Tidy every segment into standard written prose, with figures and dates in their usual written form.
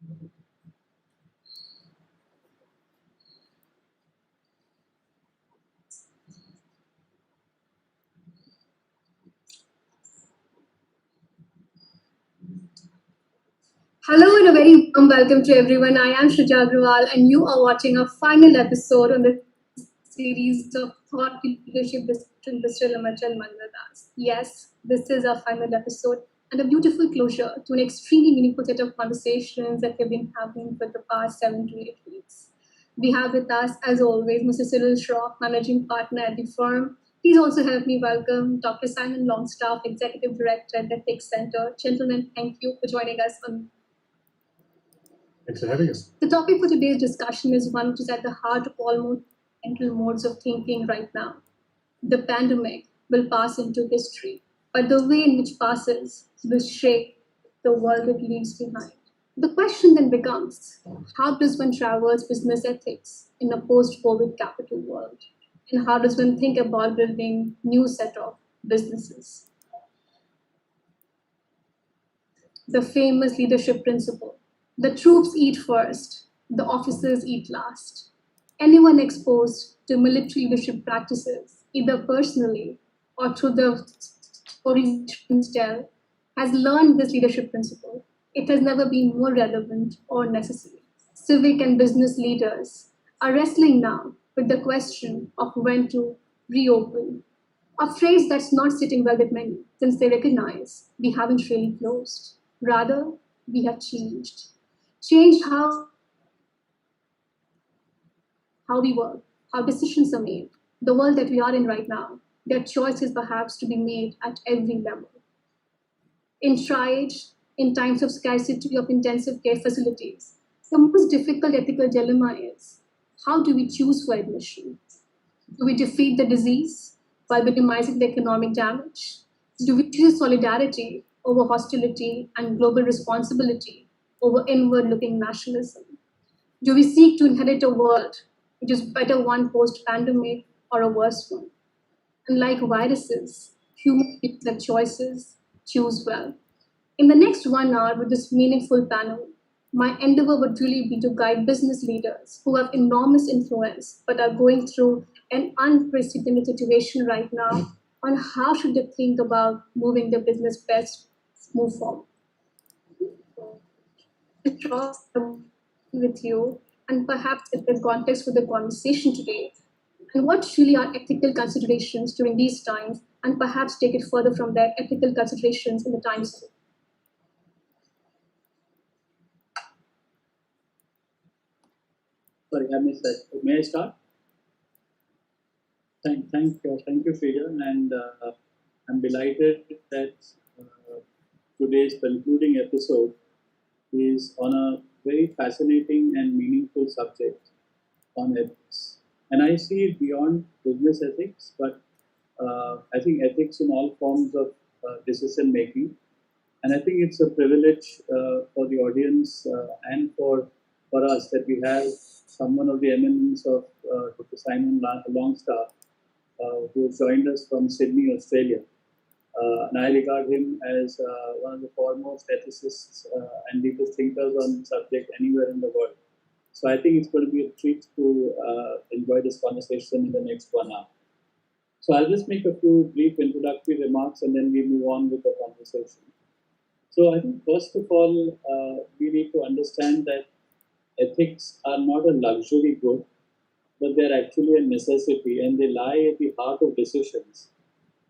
Hello and a very warm welcome to everyone. I am Shrija Agrawal and you are watching a final episode on the series of Thought Leadership with Cyril Amarchand Mangaldas. Yes, this is our final episode and a beautiful closure to an extremely meaningful set of conversations that we've been having for the past 7 to 8 weeks. We have with us, as always, Mr. Cyril Shroff, Managing Partner at the firm. Please also help me welcome Dr. Simon Longstaff, Executive Director at the Tech Center. Gentlemen, thank you for joining us on. Thanks for having us. The topic for today's discussion is one which is at the heart of almost mental modes of thinking right now. The pandemic will pass into history, but the way in which passes will shape the world it leaves behind. The question then becomes, how does one traverse business ethics in a post COVID capital world? And how does one think about building new set of businesses? The famous leadership principle: the troops eat first, the officers eat last. Anyone exposed to military leadership practices, either personally or through the stories tell, has learned this leadership principle. It has never been more relevant or necessary. Civic and business leaders are wrestling now with the question of when to reopen, a phrase that's not sitting well with many, since they recognize we haven't really closed. Rather, we have changed. Changed how we work, how decisions are made. The world that we are in right now, there are choices perhaps to be made at every level. In triage, in times of scarcity of intensive care facilities, the most difficult ethical dilemma is, how do we choose for admission? Do we defeat the disease while minimizing the economic damage? Do we choose solidarity over hostility and global responsibility over inward looking nationalism? Do we seek to inherit a world which is better one post pandemic or a worse one? And like viruses, human beings have choices, choose well. In the next 1 hour with this meaningful panel, my endeavor would really be to guide business leaders who have enormous influence but are going through an unprecedented situation right now on how should they think about moving their business best move forward. Cross with you and perhaps set the context for the conversation today and what really are ethical considerations during these times and perhaps take it further from there, ethical considerations in the times. Sorry, I missed that. May I start? Thank you, Frida, and I'm delighted that today's concluding episode is on a very fascinating and meaningful subject on ethics. And I see it beyond business ethics, but I think ethics in all forms of decision making. And I think it's a privilege for the audience and for us that we have someone of the eminence of Dr. Simon Longstaff, who joined us from Sydney, Australia. And I regard him as one of the foremost ethicists and deepest thinkers on the subject anywhere in the world. So I think it's going to be a treat to enjoy this conversation in the next 1 hour. So I'll just make a few brief introductory remarks and then we move on with the conversation. So I think first of all, we need to understand that ethics are not a luxury good, but they're actually a necessity and they lie at the heart of decisions,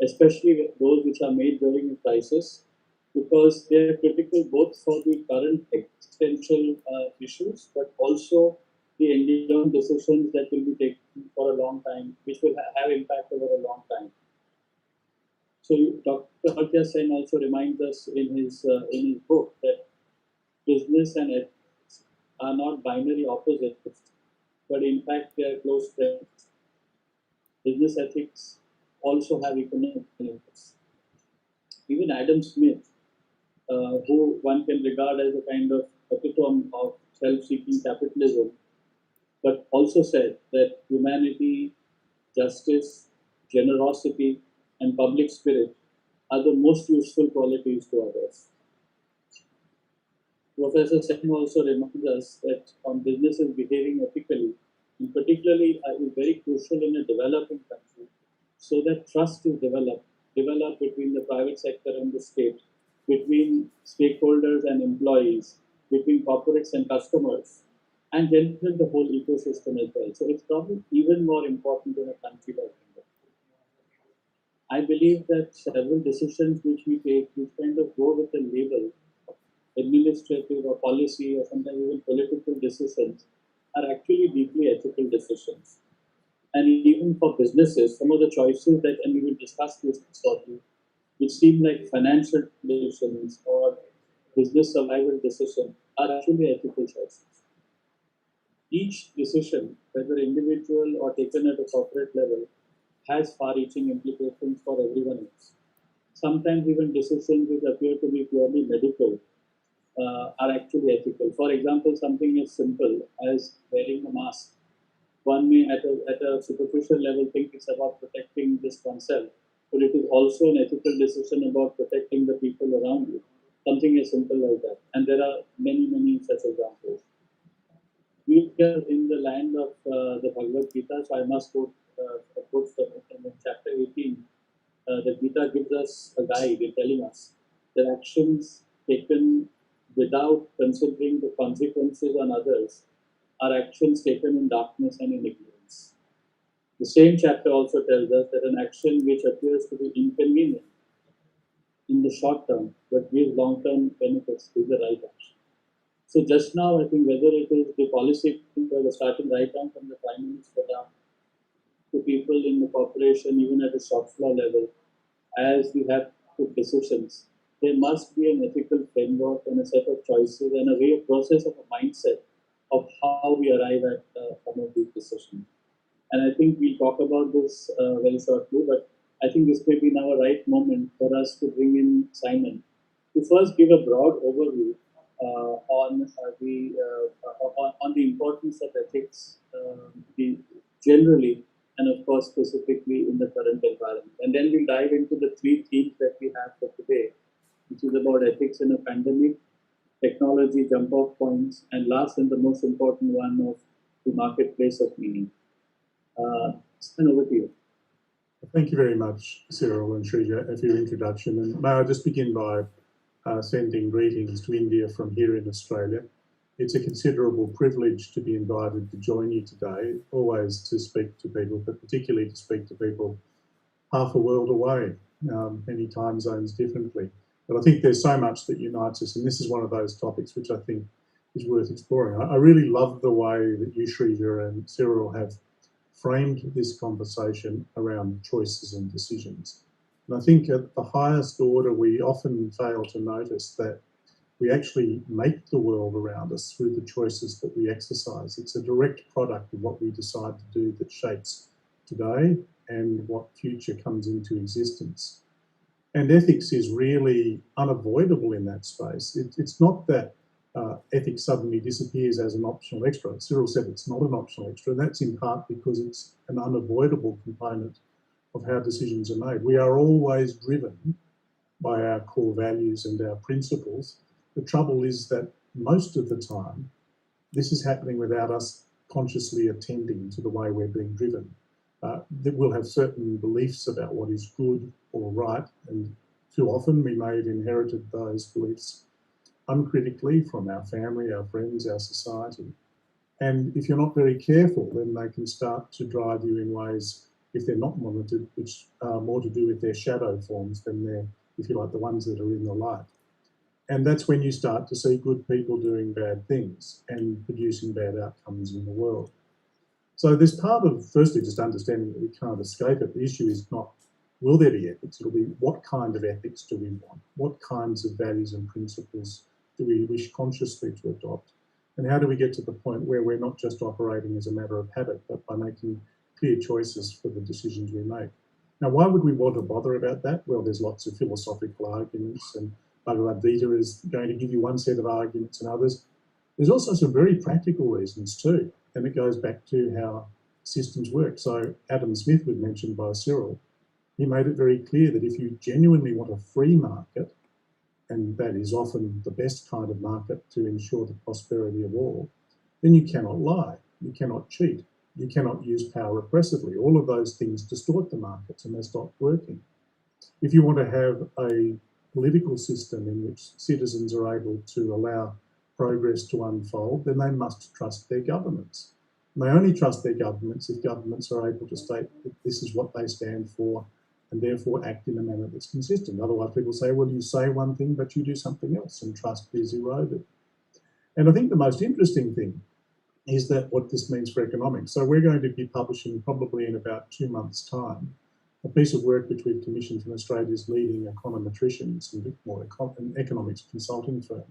especially with those which are made during a crisis, because they're critical both for the current existential issues, but also the enduring decisions that will be taken for a long time, which will have impact over a long time. So Dr. Amartya Sen also reminds us in his book that business and ethics are not binary opposites, but in fact they are close friends. Business ethics also have economic benefits. Even Adam Smith, who one can regard as a kind of epitome of self-seeking capitalism, but also said that humanity, justice, generosity, and public spirit are the most useful qualities to others. Professor Sen also reminds us that on businesses behaving ethically, and particularly is very crucial in a developing country, so that trust is developed between the private sector and the state, between stakeholders and employees, between corporates and customers, and then the whole ecosystem as well. So it's probably even more important in a country like India. I believe that several decisions which we take, which kind of go with the label of administrative or policy or sometimes even political decisions, are actually deeply ethical decisions. And even for businesses, some of the choices that, and we will discuss this shortly, which seem like financial decisions or business survival decisions, are actually ethical choices. Each decision, whether individual or taken at a corporate level, has far reaching implications for everyone else. Sometimes even decisions which appear to be purely medical are actually ethical. For example, something as simple as wearing a mask. One may, at a superficial level, think it's about protecting just oneself, but it is also an ethical decision about protecting the people around you. Something as simple as that. And there are many, many such examples. We are in the land of the Bhagavad Gita, so I must quote a quote from chapter 18. The Gita gives us a guide telling us that actions taken without considering the consequences on others are actions taken in darkness and in ignorance. The same chapter also tells us that an action which appears to be inconvenient in the short term but gives long term benefits is the right action. So just now, I think whether it is the policy starting right down from the Prime Minister down to people in the corporation, even at a shop floor level, as we have put decisions, there must be an ethical framework and a set of choices and a way of process of a mindset of how we arrive at some of these decisions. And I think we'll talk about this very shortly, but I think this may be now a right moment for us to bring in Simon to first give a broad overview on the importance of ethics generally and of course specifically in the current environment. And then we'll dive into the three themes that we have for today, which is about ethics in a pandemic, technology jump-off points, and last and the most important one of the marketplace of meaning. Stan, over to you. Thank you very much, Cyril and Shrija, for your introduction. And may I just begin by sending greetings to India from here in Australia. It's a considerable privilege to be invited to join you today, always to speak to people, but particularly to speak to people half a world away, many time zones differently. But I think there's so much that unites us, and this is one of those topics which I think is worth exploring. I really love the way that you, Shrija, and Cyril have framed this conversation around choices and decisions. And I think at the highest order, we often fail to notice that we actually make the world around us through the choices that we exercise. It's a direct product of what we decide to do that shapes today and what future comes into existence. And ethics is really unavoidable in that space. It's not that ethics suddenly disappears as an optional extra. Cyril said it's not an optional extra, and that's in part because it's an unavoidable component of how decisions are made. We are always driven by our core values and our principles. The trouble is that most of the time, this is happening without us consciously attending to the way we're being driven. That we'll have certain beliefs about what is good or right, and too often we may have inherited those beliefs uncritically from our family, our friends, our society. And if you're not very careful, then they can start to drive you in ways, if they're not monitored, which are more to do with their shadow forms than their, if you like, the ones that are in the light. And that's when you start to see good people doing bad things and producing bad outcomes in the world. So there's part of, firstly, just understanding that we can't escape it. The issue is not, will there be ethics? It'll be, what kind of ethics do we want? What kinds of values and principles do we wish consciously to adopt? And how do we get to the point where we're not just operating as a matter of habit, but by making clear choices for the decisions we make? Now, why would we want to bother about that? Well, there's lots of philosophical arguments, and Bhagavad Gita is going to give you one set of arguments and others. There's also some very practical reasons too, and it goes back to how systems work. So Adam Smith was mentioned by Cyril. He made it very clear that if you genuinely want a free market and that is often the best kind of market to ensure the prosperity of all, then you cannot lie, you cannot cheat, you cannot use power oppressively. All of those things distort the markets and they stop working. If you want to have a political system in which citizens are able to allow progress to unfold, then they must trust their governments. And they only trust their governments if governments are able to state that this is what they stand for and therefore act in a manner that's consistent. Otherwise, people say, well, you say one thing, but you do something else, and trust is eroded. And I think the most interesting thing is that what this means for economics. So we're going to be publishing probably in about 2 months' time a piece of work which we've commissioned from Australia's leading econometricians and an economics consulting firm,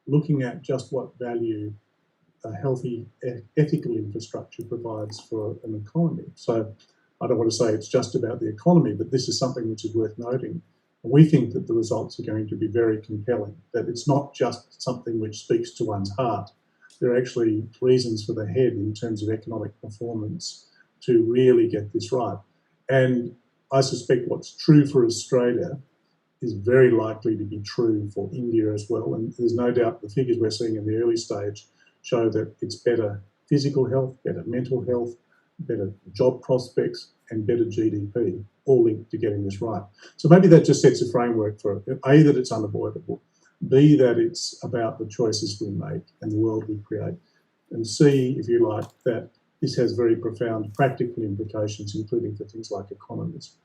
looking at just what value a healthy ethical infrastructure provides for an economy. So I don't want to say it's just about the economy, but this is something which is worth noting. We think that the results are going to be very compelling, that it's not just something which speaks to one's heart. There are actually reasons for the head in terms of economic performance to really get this right. And I suspect what's true for Australia is very likely to be true for India as well. And there's no doubt the figures we're seeing in the early stage show that it's better physical health, better mental health, better job prospects, and better GDP, all linked to getting this right. So maybe that just sets a framework for A, that it's unavoidable, B, that it's about the choices we make and the world we create, and C, if you like, that this has very profound practical implications, including for things like economies.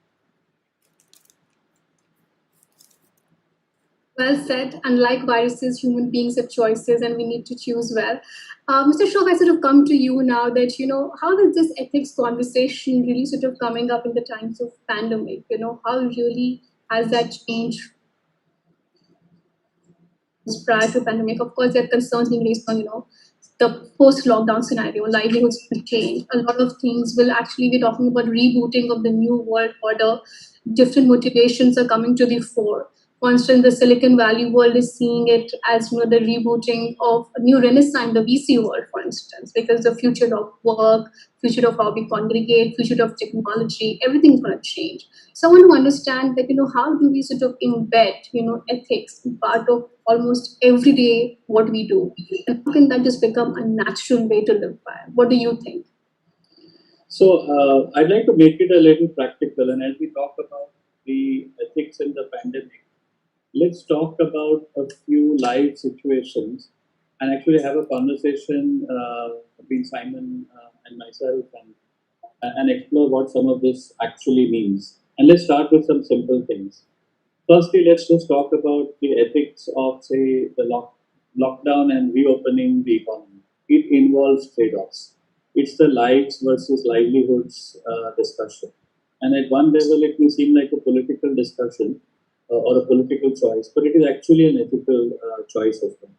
Well said. Unlike viruses, human beings have choices and we need to choose well. Mr. Shroff, I sort of come to you now that, how is this ethics conversation really sort of coming up in the times of pandemic? How really has that changed prior to pandemic? Of course, there are concerns being raised on, the post-lockdown scenario. Livelihoods will change. A lot of things will actually be talking about rebooting of the new world order. Different motivations are coming to the fore. For instance, the Silicon Valley world is seeing it as the rebooting of a new renaissance, the VC world, for instance, because the future of work, future of how we congregate, future of technology, everything's going to change. So I want to understand that, how do we sort of embed, ethics in part of almost every day what we do? And how can that just become a natural way to live by? What do you think? So I'd like to make it a little practical. And as we talk about the ethics in the pandemic, let's talk about a few live situations and actually have a conversation between Simon and myself and explore what some of this actually means. And let's start with some simple things. Firstly, let's just talk about the ethics of, say, the lockdown and reopening the economy. It involves trade-offs. It's the lives versus livelihoods discussion. And at one level, it may seem like a political discussion, or a political choice, but it is actually an ethical choice as well,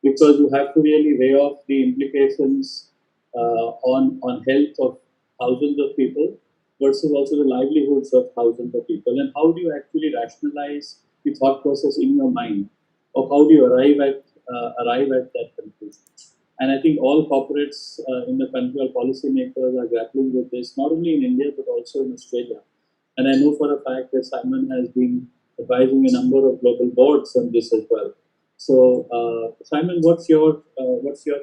because you have to really weigh off the implications on health of thousands of people versus also the livelihoods of thousands of people, and how do you actually rationalize the thought process in your mind, or how do you arrive at that conclusion? And I think all corporates in the country, all policymakers are grappling with this, not only in India but also in Australia. And I know for a fact that Simon has been advising a number of global boards on this as well. So, Simon, what's your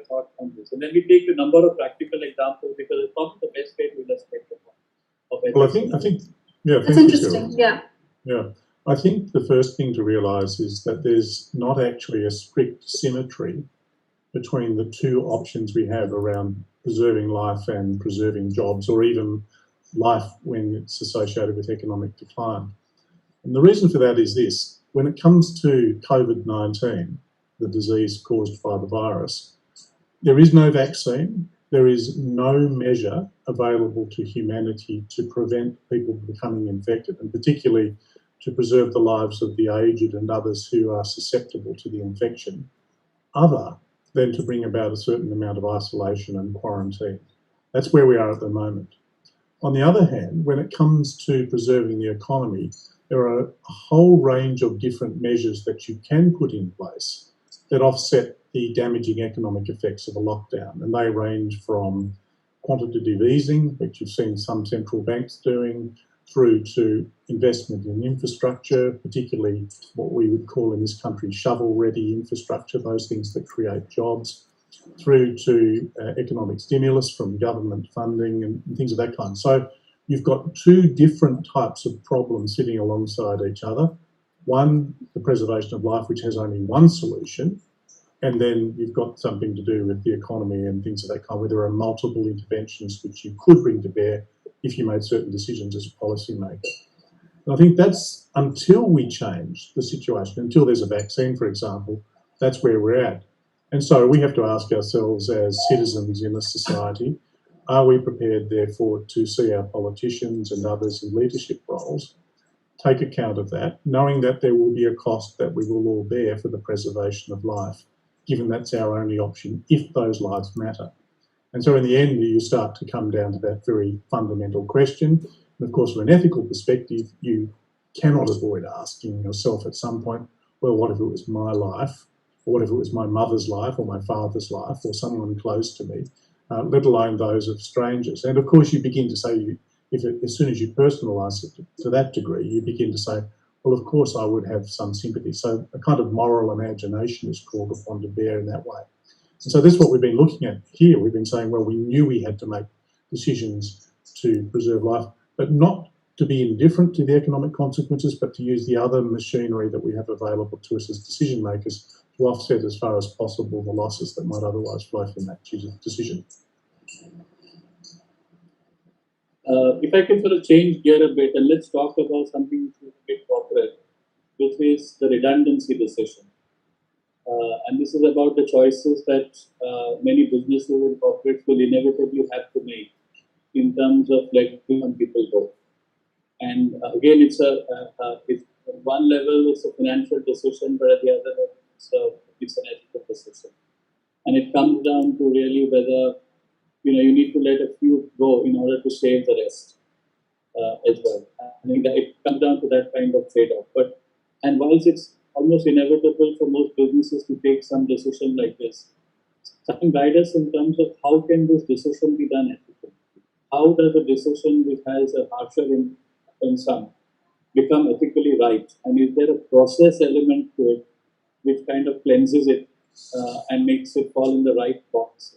thought on this? And then we take a number of practical examples because it's probably the best way to illustrate the point of ethics. Well, I think, yeah, That's interesting. Yeah. I think the first thing to realise is that there's not actually a strict symmetry between the two options we have around preserving life and preserving jobs, or even life when it's associated with economic decline. And the reason for that is this: when it comes to COVID-19, the disease caused by the virus, there is no vaccine, there is no measure available to humanity to prevent people becoming infected, and particularly to preserve the lives of the aged and others who are susceptible to the infection, other than to bring about a certain amount of isolation and quarantine. That's where we are at the moment. On the other hand, when it comes to preserving the economy, there are a whole range of different measures that you can put in place that offset the damaging economic effects of a lockdown. And they range from quantitative easing, which you've seen some central banks doing, through to investment in infrastructure, particularly what we would call in this country shovel-ready infrastructure, those things that create jobs, through to economic stimulus from government funding and things of that kind. So you've got two different types of problems sitting alongside each other. One, the preservation of life, which has only one solution, and then you've got something to do with the economy and things of that kind, where there are multiple interventions which you could bring to bear if you made certain decisions as a policymaker. And I think that's, until we change the situation, until there's a vaccine, for example, that's where we're at. And so we have to ask ourselves as citizens in a society, are we prepared, therefore, to see our politicians and others in leadership roles take account of that, knowing that there will be a cost that we will all bear for the preservation of life, given that's our only option if those lives matter. And so in the end, you start to come down to that very fundamental question. And of course, from an ethical perspective, you cannot avoid asking yourself at some point, well, what if it was my life? Or what if it was my mother's life or my father's life or someone close to me, let alone those of strangers? And of course, you begin to say, as soon as you personalise it to that degree, you begin to say, well, of course, I would have some sympathy. So a kind of moral imagination is called upon to bear in that way. And so this is what we've been looking at here. We've been saying, well, we knew we had to make decisions to preserve life, but not to be indifferent to the economic consequences, but to use the other machinery that we have available to us as decision makers to offset as far as possible the losses that might otherwise flow from that decision. If I can sort of change gear a bit, and let's talk about something a bit corporate, which is the redundancy decision. And this is about the choices that many businesses and corporates will inevitably have to make in terms of letting some people go. And again, it's at one level it's a financial decision, but at the other level it's an ethical decision. And it comes down to really whether you need to let a few go in order to save the rest as well. I think that it comes down to that kind of trade-off. And whilst it's almost inevitable for most businesses to take some decision like this, some guide us in terms of how can this decision be done ethically? How does a decision which has a harsher sum become ethically right? And is there a process element to it which kind of cleanses it and makes it fall in the right box?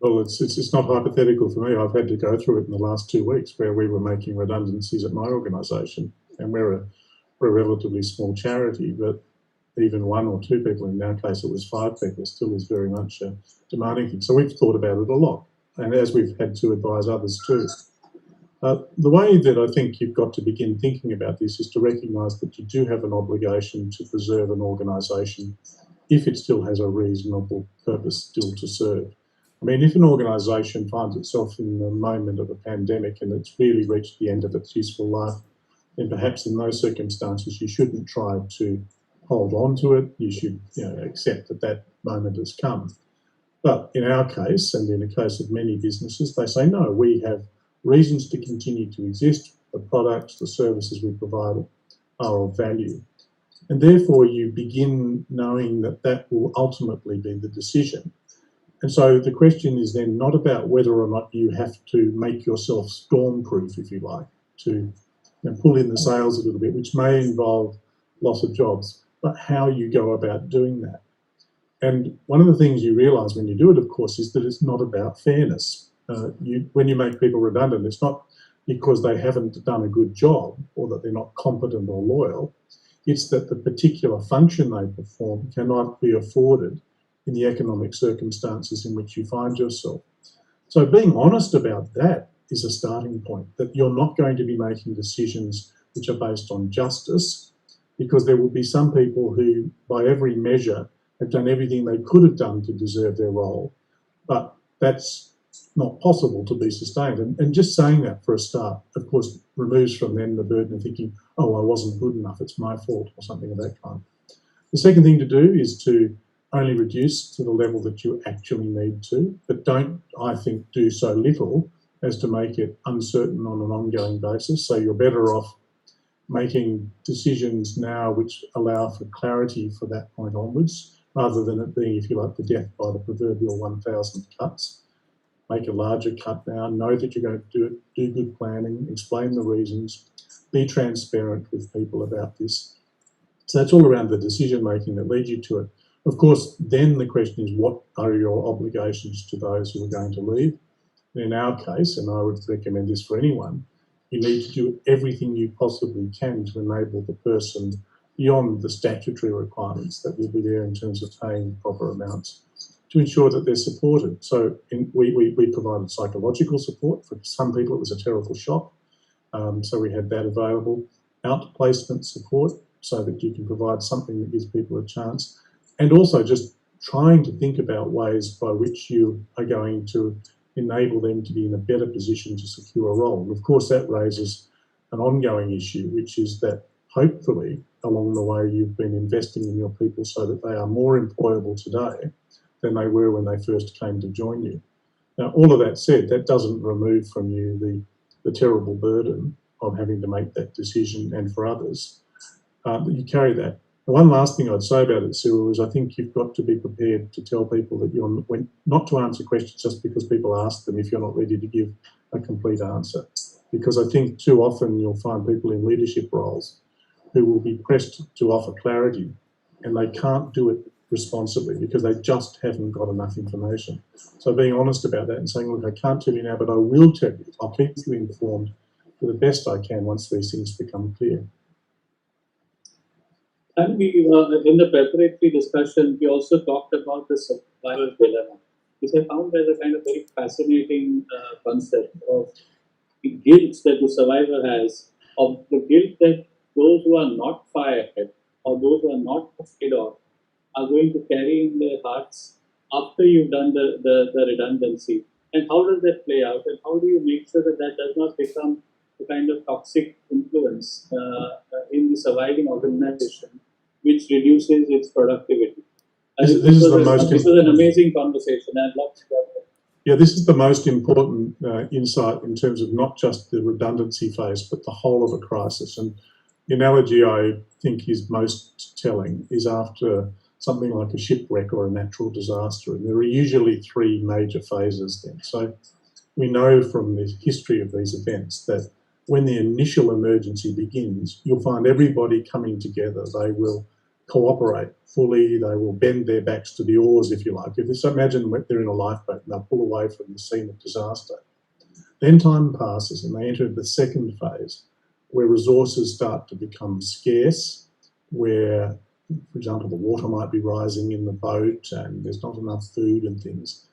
Well, it's not hypothetical for me. I've had to go through it in the last 2 weeks where we were making redundancies at my organisation, and we're a relatively small charity, but even one or two people, in our case it was 5 people, still is very much a demanding thing. So we've thought about it a lot, and as we've had to advise others too. The way that I think you've got to begin thinking about this is to recognise that you do have an obligation to preserve an organisation if it still has a reasonable purpose still to serve. I mean, if an organisation finds itself in the moment of a pandemic and it's really reached the end of its useful life, then perhaps in those circumstances you shouldn't try to hold on to it. You should accept that that moment has come. But in our case, and in the case of many businesses, they say, no, we have reasons to continue to exist. The products, the services we provide are of value. And therefore you begin knowing that that will ultimately be the decision. And so the question is then not about whether or not you have to make yourself storm-proof, if you like, to pull in the sails a little bit, which may involve loss of jobs, but how you go about doing that. And one of the things you realise when you do it, of course, is that it's not about fairness. When you make people redundant, it's not because they haven't done a good job or that they're not competent or loyal. It's that the particular function they perform cannot be afforded in the economic circumstances in which you find yourself. So being honest about that is a starting point, that you're not going to be making decisions which are based on justice, because there will be some people who, by every measure, have done everything they could have done to deserve their role, but that's not possible to be sustained. And just saying that for a start, of course, removes from them the burden of thinking, oh, I wasn't good enough, it's my fault, or something of that kind. The second thing to do is to only reduce to the level that you actually need to, but don't, I think, do so little as to make it uncertain on an ongoing basis. So you're better off making decisions now which allow for clarity for that point onwards, rather than it being, if you like, the death by the proverbial 1,000 cuts. make a larger cut now, know that you're going to do good planning, explain the reasons, be transparent with people about this. So that's all around the decision making that leads you to it. Of course, then the question is, what are your obligations to those who are going to leave? And in our case, and I would recommend this for anyone, you need to do everything you possibly can to enable the person beyond the statutory requirements that will be there in terms of paying proper amounts to ensure that they're supported. So we provided psychological support. For some people, it was a terrible shock. So we had that available. Outplacement support so that you can provide something that gives people a chance. And also just trying to think about ways by which you are going to enable them to be in a better position to secure a role. And of course, that raises an ongoing issue, which is that hopefully along the way you've been investing in your people so that they are more employable today than they were when they first came to join you. Now, all of that said, that doesn't remove from you the terrible burden of having to make that decision, and for others, you carry that. The one last thing I'd say about it, Cyril, is I think you've got to be prepared to tell people that you're not to answer questions just because people ask them if you're not ready to give a complete answer. Because I think too often you'll find people in leadership roles who will be pressed to offer clarity and they can't do it responsibly because they just haven't got enough information. So being honest about that and saying, look, I can't tell you now, but I will tell you. I'll keep you informed to the best I can once these things become clear. And we, in the preparatory discussion, we also talked about the survivor's dilemma, which I found as a kind of very fascinating concept of the guilt that the survivor has, of the guilt that those who are not fired or those who are not paid off are going to carry in their hearts after you've done the redundancy. And how does that play out? And how do you make sure that that does not become a kind of toxic influence in the surviving organization, which reduces its productivity? This was an amazing conversation. I'd love to have that. Yeah, this is the most important insight in terms of not just the redundancy phase, but the whole of a crisis. And the analogy I think is most telling is after something like a shipwreck or a natural disaster. And there are usually three major phases then. So we know from the history of these events that when the initial emergency begins, you'll find everybody coming together. They will cooperate fully. They will bend their backs to the oars, if you like. If you imagine they're in a lifeboat and they'll pull away from the scene of disaster. Then time passes and they enter the second phase where resources start to become scarce, where, for example, the water might be rising in the boat and there's not enough food and things.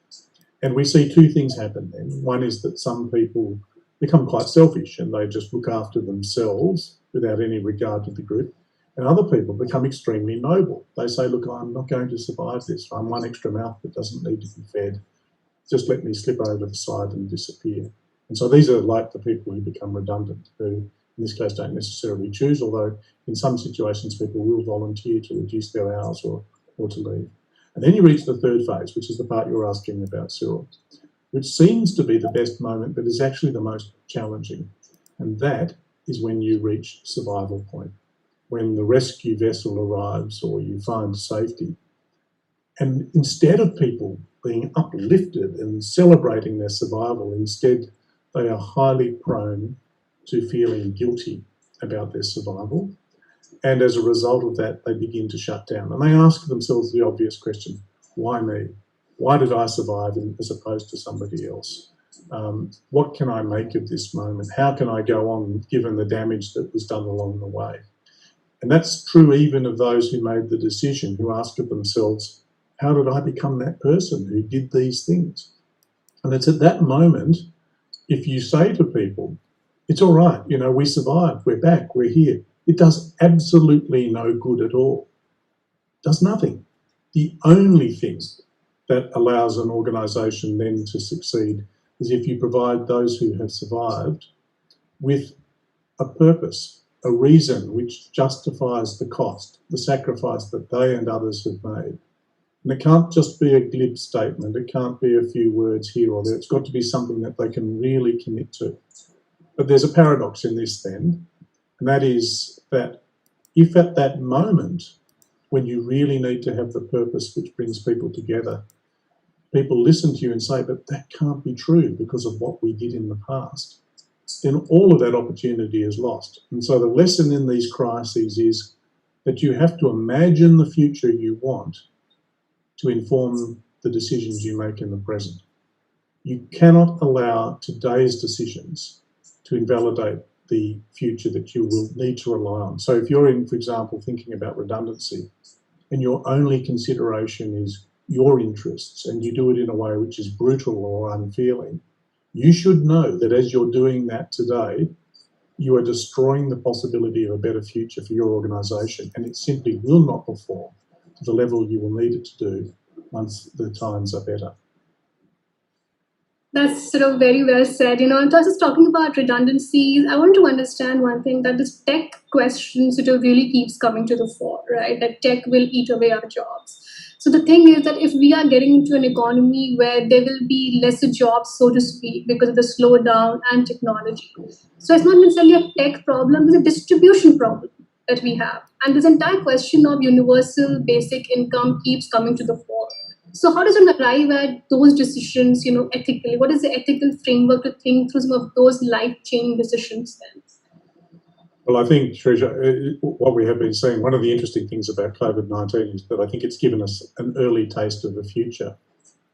And we see two things happen then. One is that some people become quite selfish and they just look after themselves without any regard to the group. And other people become extremely noble. They say, look, I'm not going to survive this. I'm one extra mouth that doesn't need to be fed. Just let me slip over the side and disappear. And so these are like the people who become redundant, who in this case don't necessarily choose, although in some situations people will volunteer to reduce their hours or to leave. And then you reach the third phase, which is the part you're asking about, Cyril, which seems to be the best moment, but is actually the most challenging. And that is when you reach survival point, when the rescue vessel arrives or you find safety. And instead of people being uplifted and celebrating their survival, instead they are highly prone to feeling guilty about their survival. And as a result of that, they begin to shut down. And they ask themselves the obvious question, why me? Why did I survive as opposed to somebody else? What can I make of this moment? How can I go on given the damage that was done along the way? And that's true even of those who made the decision, who ask of themselves, how did I become that person who did these things? And it's at that moment, if you say to people, it's all right, you know, we survived, we're back, we're here. It does absolutely no good at all. It does nothing. The only thing that allows an organisation then to succeed is if you provide those who have survived with a purpose, a reason which justifies the cost, the sacrifice that they and others have made. And it can't just be a glib statement, it can't be a few words here or there, it's got to be something that they can really commit to. But there's a paradox in this then, and that is that if at that moment, when you really need to have the purpose which brings people together, people listen to you and say, but that can't be true because of what we did in the past, then all of that opportunity is lost. And so the lesson in these crises is that you have to imagine the future you want to inform the decisions you make in the present. You cannot allow today's decisions to invalidate the future that you will need to rely on. So if you're in, for example, thinking about redundancy, and your only consideration is your interests, and you do it in a way which is brutal or unfeeling, you should know that as you're doing that today, you are destroying the possibility of a better future for your organisation, and it simply will not perform to the level you will need it to do once the times are better. That's sort of very well said. And just talking about redundancies, I want to understand one thing, that this tech question sort of really keeps coming to the fore, right? That tech will eat away our jobs. So the thing is that if we are getting into an economy where there will be lesser jobs, so to speak, because of the slowdown and technology. So it's not necessarily a tech problem, it's a distribution problem that we have. And this entire question of universal basic income keeps coming to the fore. So how does one arrive at those decisions, ethically? What is the ethical framework to think through some of those life-changing decisions then? Well, I think, Treasure, what we have been seeing, one of the interesting things about COVID-19 is that I think it's given us an early taste of the future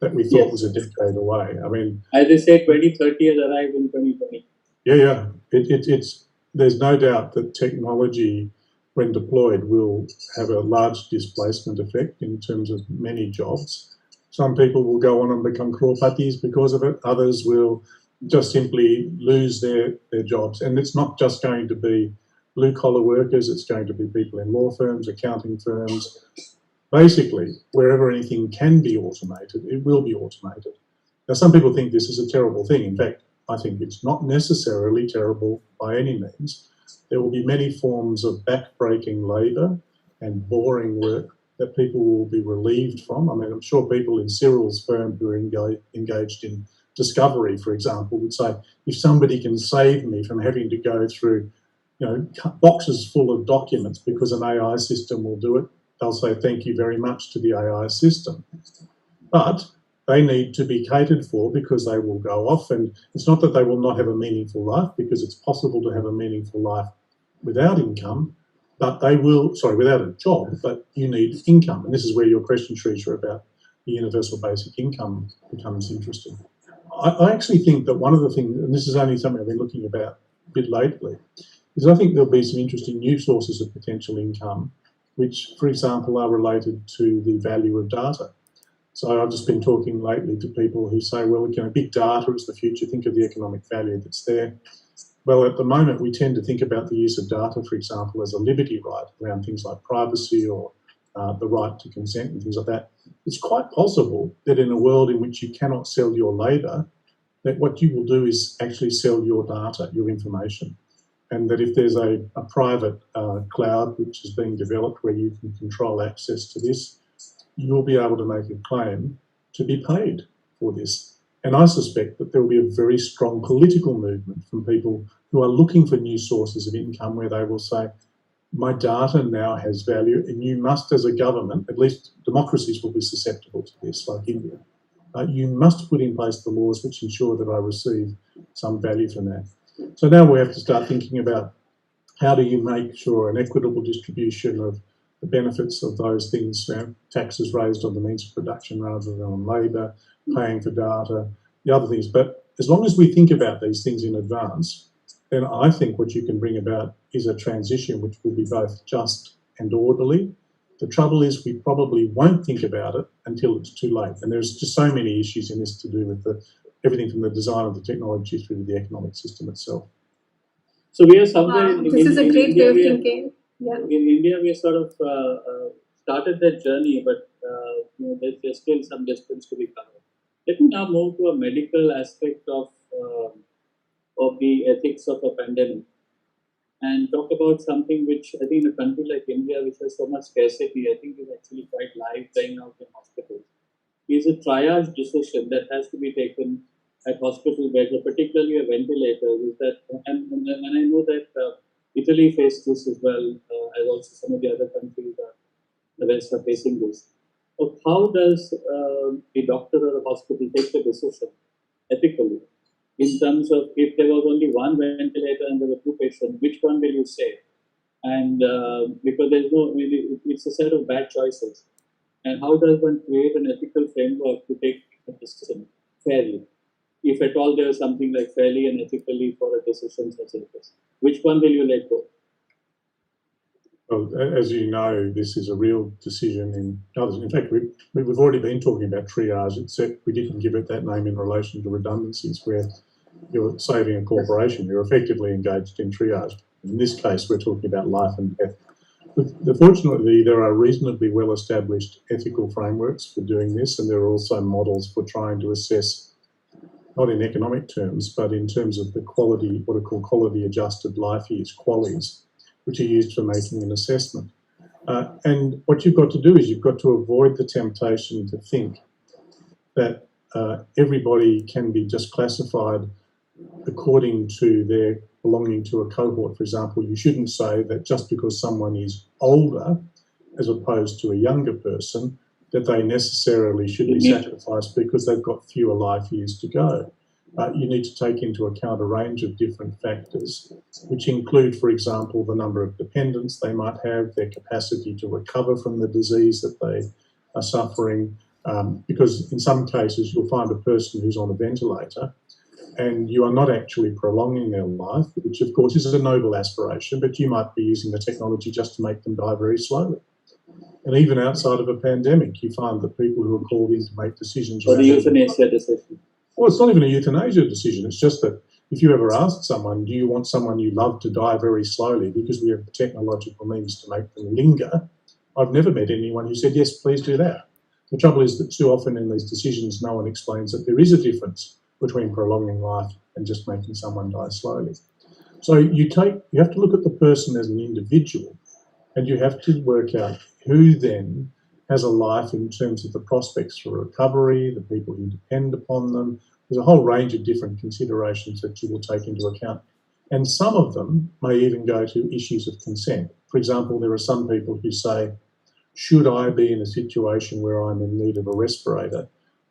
that we thought was a decade away. I mean, as they say, 2030 has arrived in 2020. Yeah. There's no doubt that technology, when deployed, will have a large displacement effect in terms of many jobs. Some people will go on and become crorepatties because of it. Others will just simply lose their jobs. And it's not just going to be blue-collar workers, it's going to be people in law firms, accounting firms. Basically, wherever anything can be automated, it will be automated. Now, some people think this is a terrible thing. In fact, I think it's not necessarily terrible by any means. There will be many forms of back-breaking labour and boring work that people will be relieved from. I mean, I'm sure people in Cyril's firm who are engaged in discovery, for example, would say, if somebody can save me from having to go through, boxes full of documents because an AI system will do it, they'll say thank you very much to the AI system. But they need to be catered for because they will go off, and it's not that they will not have a meaningful life, because it's possible to have a meaningful life without income, but without a job, but you need income. And this is where your question, Treasure, about the universal basic income becomes interesting. I actually think that one of the things, and this is only something I've been looking about a bit lately, is I think there'll be some interesting new sources of potential income, which, for example, are related to the value of data. So I've just been talking lately to people who say, well, big data is the future, think of the economic value that's there. Well, at the moment, we tend to think about the use of data, for example, as a liberty right around things like privacy or the right to consent and things like that. It's quite possible that in a world in which you cannot sell your labour, that what you will do is actually sell your data, your information. And that if there's a private cloud which is being developed where you can control access to this, you'll be able to make a claim to be paid for this. And I suspect that there will be a very strong political movement from people who are looking for new sources of income where they will say, my data now has value, and you must, as a government, at least democracies will be susceptible to this, like India, you must put in place the laws which ensure that I receive some value from that. So now we have to start thinking about how do you make sure an equitable distribution of the benefits of those things, taxes raised on the means of production rather than on labour, paying for data, the other things. But as long as we think about these things in advance, then I think what you can bring about is a transition which will be both just and orderly. The trouble is we probably won't think about it until it's too late. And there's just so many issues in this to do with everything from the design of the technology through to the economic system itself. So we are somewhere in this is a great India, way of thinking. Yeah. In India, we sort of started that journey, but there's still some distance to be covered. Let me now move to a medical aspect of the ethics of a pandemic and talk about something which I think in a country like India, which has so much scarcity, I think is actually quite live playing out in hospitals. Is a triage decision that has to be taken at hospital beds, particularly a ventilator. Is that, and I know that Italy faced this as well, as also some of the other countries the West are facing this. of how does a doctor or a hospital take the decision ethically in terms of if there was only one ventilator and there were two patients, which one will you save? And because there's no, it's a set of bad choices. And how does one create an ethical framework to take a decision fairly? If at all there is something like fairly and ethically for a decision such as this, which one will you let go? Well, as you know, this is a real decision in others. In fact, we've already been talking about triage, except we didn't give it that name in relation to redundancies, where you're saving a corporation. You're effectively engaged in triage. In this case, we're talking about life and death. But fortunately, there are reasonably well-established ethical frameworks for doing this, and there are also models for trying to assess, not in economic terms, but in terms of the quality, what are called quality-adjusted life years, QALYs, which are used for making an assessment. And what you've got to do is you've got to avoid the temptation to think that everybody can be just classified according to their belonging to a cohort. For example, you shouldn't say that just because someone is older as opposed to a younger person, that they necessarily should be sacrificed because they've got fewer life years to go. You need to take into account a range of different factors, which include, for example, the number of dependents they might have, their capacity to recover from the disease that they are suffering, because in some cases you'll find a person who's on a ventilator and you are not actually prolonging their life, which of course is a noble aspiration, but you might be using the technology just to make them die very slowly. And even outside of a pandemic, you find that people who are called in to make decisions or the euthanasia decision. Well, it's not even a euthanasia decision. It's just that if you ever asked someone, do you want someone you love to die very slowly because we have the technological means to make them linger? I've never met anyone who said, yes, please do that. The trouble is that too often in these decisions, no one explains that there is a difference between prolonging life and just making someone die slowly. So you have to look at the person as an individual, and you have to work out who then has a life in terms of the prospects for recovery, the people who depend upon them. There's a whole range of different considerations that you will take into account. And some of them may even go to issues of consent. For example, there are some people who say, should I be in a situation where I'm in need of a respirator,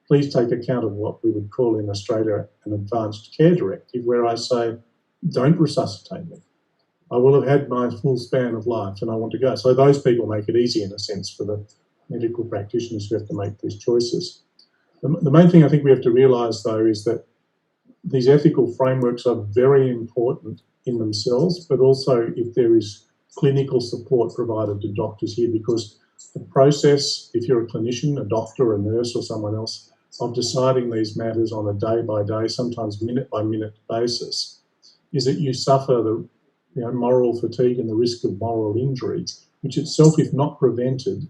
please take account of what we would call in Australia an advanced care directive, where I say, don't resuscitate me. I will have had my full span of life and I want to go. So those people make it easy in a sense for the medical practitioners who have to make these choices. The main thing I think we have to realise though is that these ethical frameworks are very important in themselves, but also if there is clinical support provided to doctors here, because the process, if you're a clinician, a doctor, a nurse or someone else, of deciding these matters on a day-by-day, sometimes minute-by-minute basis, is that you suffer the moral fatigue and the risk of moral injury, which itself, if not prevented,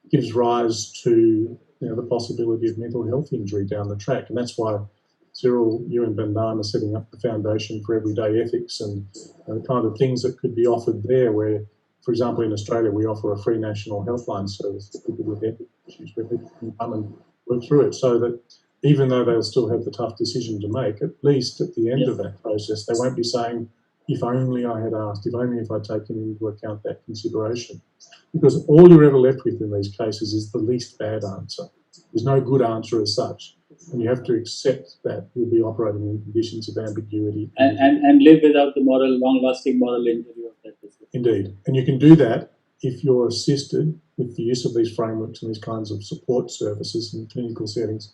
gives rise to the possibility of mental health injury down the track. And that's why Cyril, you and Bandhan are setting up the Foundation for Everyday Ethics and the kind of things that could be offered there where, for example, in Australia, we offer a free national helpline service to people with ethics issues where people can come and work through it, so that even though they'll still have the tough decision to make, at least at the end of that process, they won't be saying, if only I had asked, if only if I'd taken into account that consideration. Because all you're ever left with in these cases is the least bad answer. There's no good answer as such. And you have to accept that you'll be operating in conditions of ambiguity. And live without the long-lasting moral injury of that decision. Indeed. And you can do that if you're assisted with the use of these frameworks and these kinds of support services in clinical settings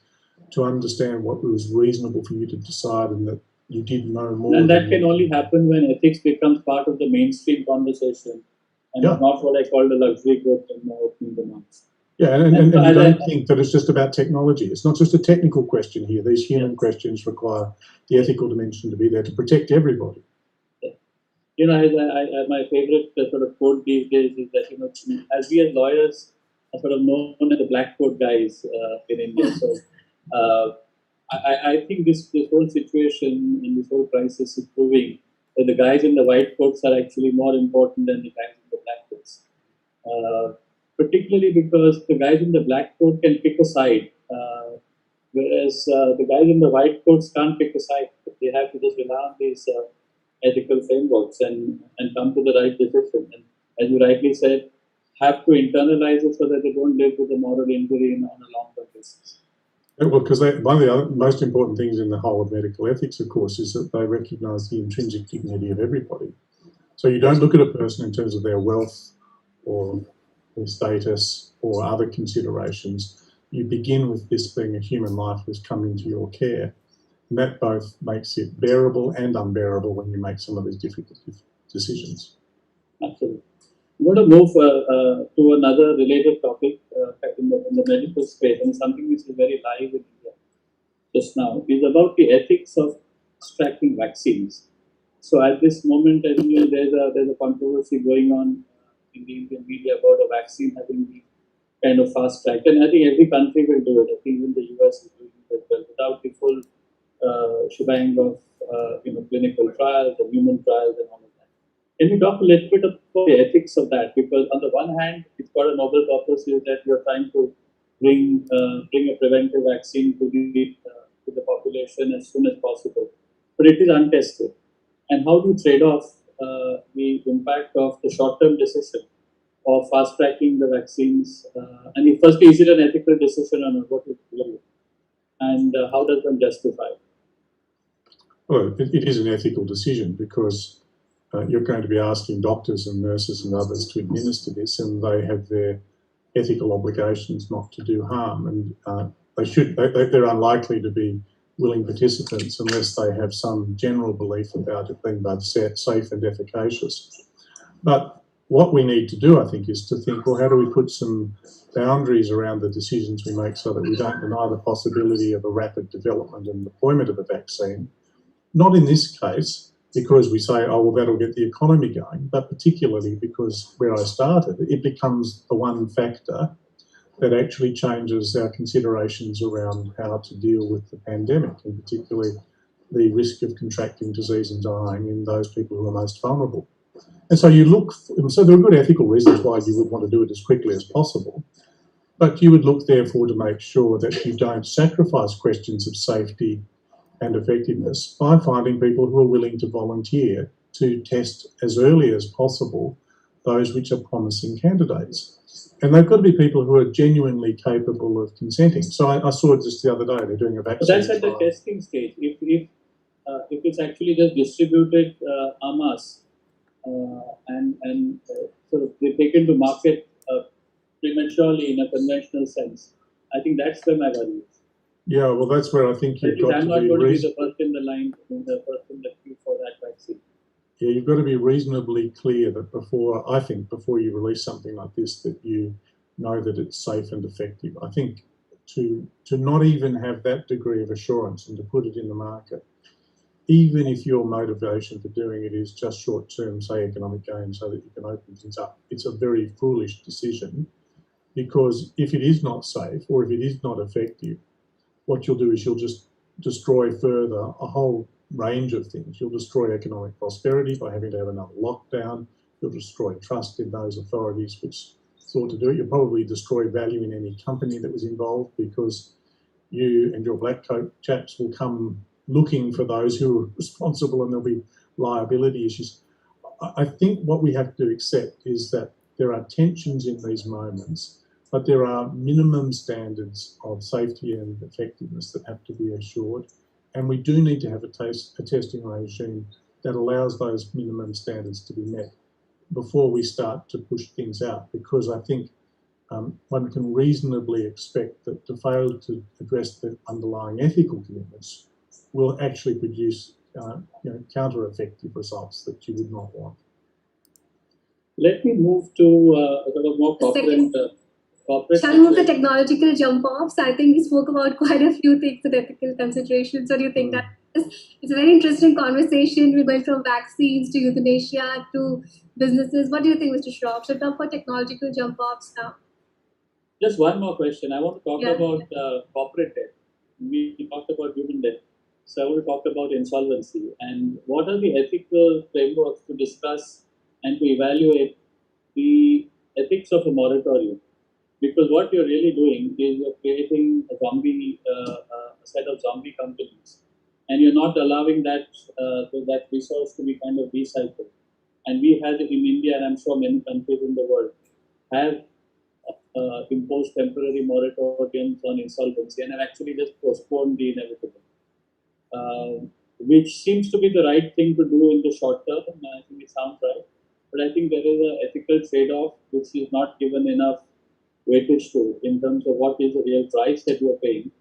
to understand what was reasonable for you to decide and that you did know more. And that can only happen when ethics becomes part of the mainstream conversation and not what I call the luxury goods and opening the mouth. Yeah, and I don't think that it's just about technology. It's not just a technical question here. These human questions require the ethical dimension to be there to protect everybody. My favorite sort of quote these days is that, as we as lawyers are sort of known as the black coat guys in India. So I think this whole situation and this whole crisis is proving that the guys in the white coats are actually more important than the guys in the black coats. Particularly because the guys in the black coat can pick a side, whereas the guys in the white coats can't pick a side. They have to just rely on these ethical frameworks and come to the right decision. And as you rightly said, have to internalize it so that they don't live with a moral injury on a long-term basis? Well, because one of the other most important things in the whole of medical ethics, of course, is that they recognise the intrinsic dignity of everybody. So you don't look at a person in terms of their wealth or status or other considerations. You begin with this being a human life who's come into your care. And that both makes it bearable and unbearable when you make some of these difficult decisions. Absolutely. I'm going to move to another related topic in the medical space, and something which is very live in India just now, is about the ethics of extracting vaccines. So at this moment, I think there's a controversy going on in the Indian media about a vaccine having been kind of fast tracked, and I think every country will do it. I think even the US is doing it as well, without the full shebang of clinical trials and human trials and all of that. Can we talk a little bit about the ethics of that? Because on the one hand, it's got a noble purpose, is that you're trying to bring a preventive vaccine to the population as soon as possible, but it is untested. And how do you trade off the impact of the short-term decision of fast-tracking the vaccines? And firstly, is it an ethical decision or not? What is it? And how does one justify it? Well, it is an ethical decision because you're going to be asking doctors and nurses and others to administer this, and they have their ethical obligations not to do harm, and they're unlikely to be willing participants unless they have some general belief about it being both safe and efficacious. But what we need to do, I think, is to think, well, how do we put some boundaries around the decisions we make so that we don't deny the possibility of a rapid development and deployment of a vaccine? Not in this case, because we say, oh, well, that'll get the economy going, but particularly because where I started, it becomes the one factor that actually changes our considerations around how to deal with the pandemic, and particularly the risk of contracting disease and dying in those people who are most vulnerable. And so so there are good ethical reasons why you would want to do it as quickly as possible, but you would look therefore to make sure that you don't sacrifice questions of safety and effectiveness by finding people who are willing to volunteer to test as early as possible those which are promising candidates. And they've got to be people who are genuinely capable of consenting. So I saw it just the other day, they're doing a vaccine But that's at the testing stage. If it's actually just distributed en masse and sort of taken to market prematurely in a conventional sense, I think that's where my value is. Yeah, well, that's where I think you've got to be. I'm not going to be the first in the line, the first in the queue for that vaccine. Yeah, you've got to be reasonably clear that before you release something like this, that you know that it's safe and effective. I think to not even have that degree of assurance and to put it in the market, even if your motivation for doing it is just short-term, say, economic gain so that you can open things up, it's a very foolish decision, because if it is not safe or if it is not effective, what you'll do is you'll just destroy further a whole range of things. You'll destroy economic prosperity by having to have another lockdown. You'll destroy trust in those authorities which sought to do it. You'll probably destroy value in any company that was involved, because you and your black coat chaps will come looking for those who are responsible, and there'll be liability issues. I think what we have to accept is that there are tensions in these moments, but there are minimum standards of safety and effectiveness that have to be assured. And we do need to have a testing regime that allows those minimum standards to be met before we start to push things out, because I think one can reasonably expect that to fail to address the underlying ethical commitments will actually produce counter-effective results that you would not want. Let me move to a sort of more corporate. Shall we move to technological jump-offs? I think we spoke about quite a few things with ethical considerations. What do you think? That it's a very interesting conversation. We're going from vaccines to euthanasia to businesses. What do you think, Mr. Shroff? Should we talk about technological jump-offs now? Just one more question. I want to talk about corporate debt. We talked about human debt. So I want to talk about insolvency. And what are the ethical frameworks to discuss and to evaluate the ethics of a moratorium? Because what you're really doing is you're creating a set of zombie companies, and you're not allowing that resource to be kind of recycled. And we have it in India, and I'm sure many countries in the world, have imposed temporary moratoriums on insolvency and have actually just postponed the inevitable, which seems to be the right thing to do in the short term. And I think it sounds right. But I think there is an ethical trade-off which is not given enough weightage to in terms of what is the real price that you are paying.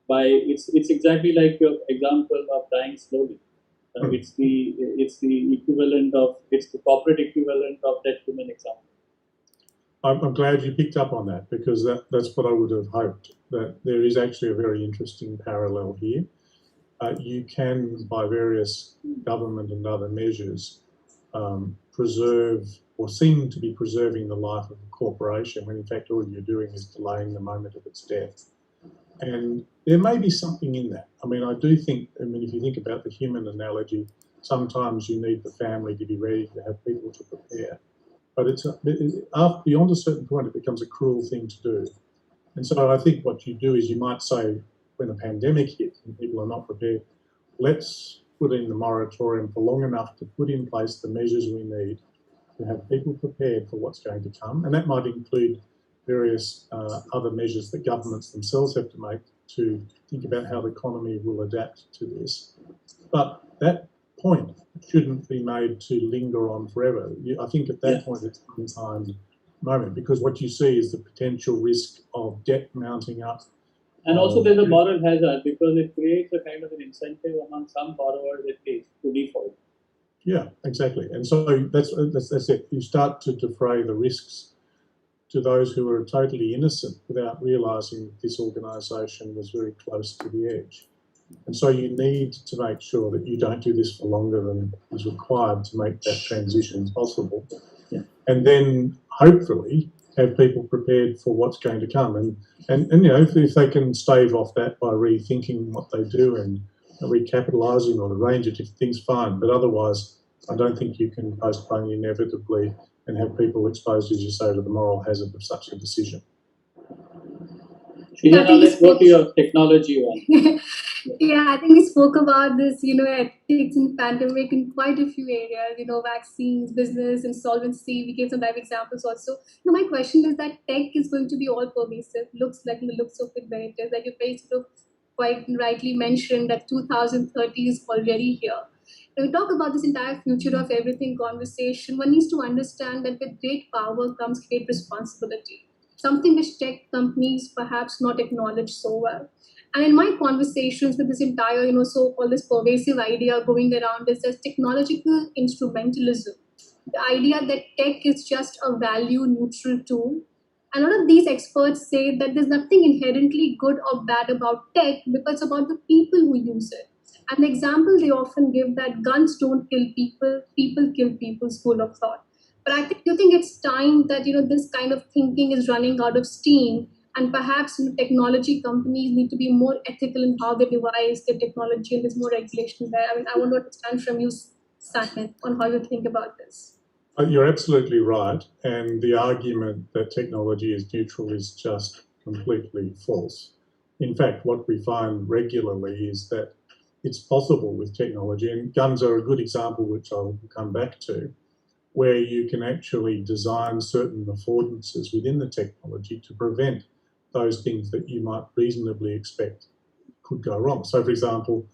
It's exactly like your example of dying slowly. It's the corporate equivalent of that human example. I'm glad you picked up on that, because that's what I would have hoped, that there is actually a very interesting parallel here. You can, by various government and other measures, preserve or seem to be preserving the life of a corporation when in fact all you're doing is delaying the moment of its death. And there may be something in that. I mean, if you think about the human analogy, sometimes you need the family to be ready to have people to prepare. But beyond a certain point, it becomes a cruel thing to do. And so I think what you do is you might say, when a pandemic hits and people are not prepared, let's put in the moratorium for long enough to put in place the measures we need to have people prepared for what's going to come. And that might include various other measures that governments themselves have to make to think about how the economy will adapt to this. But that point shouldn't be made to linger on forever. I think at that point it's an untimed moment, because what you see is the potential risk of debt mounting up. And also there's a moral hazard, because it creates a kind of an incentive among some borrowers at least to default. Yeah, exactly. And so that's it. You start to defray the risks to those who are totally innocent without realising that this organisation was very close to the edge. And so you need to make sure that you don't do this for longer than is required to make that transition possible. Yeah. And then hopefully have people prepared for what's going to come. And if they can stave off that by rethinking what they do and recapitalising or the range of different things, fine. But otherwise, I don't think you can postpone inevitably and have people exposed, as you say, to the moral hazard of such a decision. Yeah, now let's go to your technology one. Yeah, I think we spoke about this, ethics in pandemic in quite a few areas, vaccines, business, insolvency. We gave some live examples also. My question is that tech is going to be all pervasive. Looks of it where it is. Like you very sort of quite rightly mentioned that 2030 is already here. When we talk about this entire future of everything conversation, one needs to understand that with great power comes great responsibility, something which tech companies perhaps not acknowledge so well. And in my conversations with this entire, so-called this pervasive idea going around is this technological instrumentalism. The idea that tech is just a value neutral tool. And a lot of these experts say that there's nothing inherently good or bad about tech because it's about the people who use it. And the example they often give that guns don't kill people, people kill people school of thought. But I think it's time that this kind of thinking is running out of steam, and perhaps technology companies need to be more ethical in how they devise their technology, and there's more regulation there. I mean, I want to understand from you, Simon, on how you think about this. You're absolutely right, and the argument that technology is neutral is just completely false. In fact, what we find regularly is that it's possible with technology, and guns are a good example, which I'll come back to, where you can actually design certain affordances within the technology to prevent those things that you might reasonably expect could go wrong. So, for example,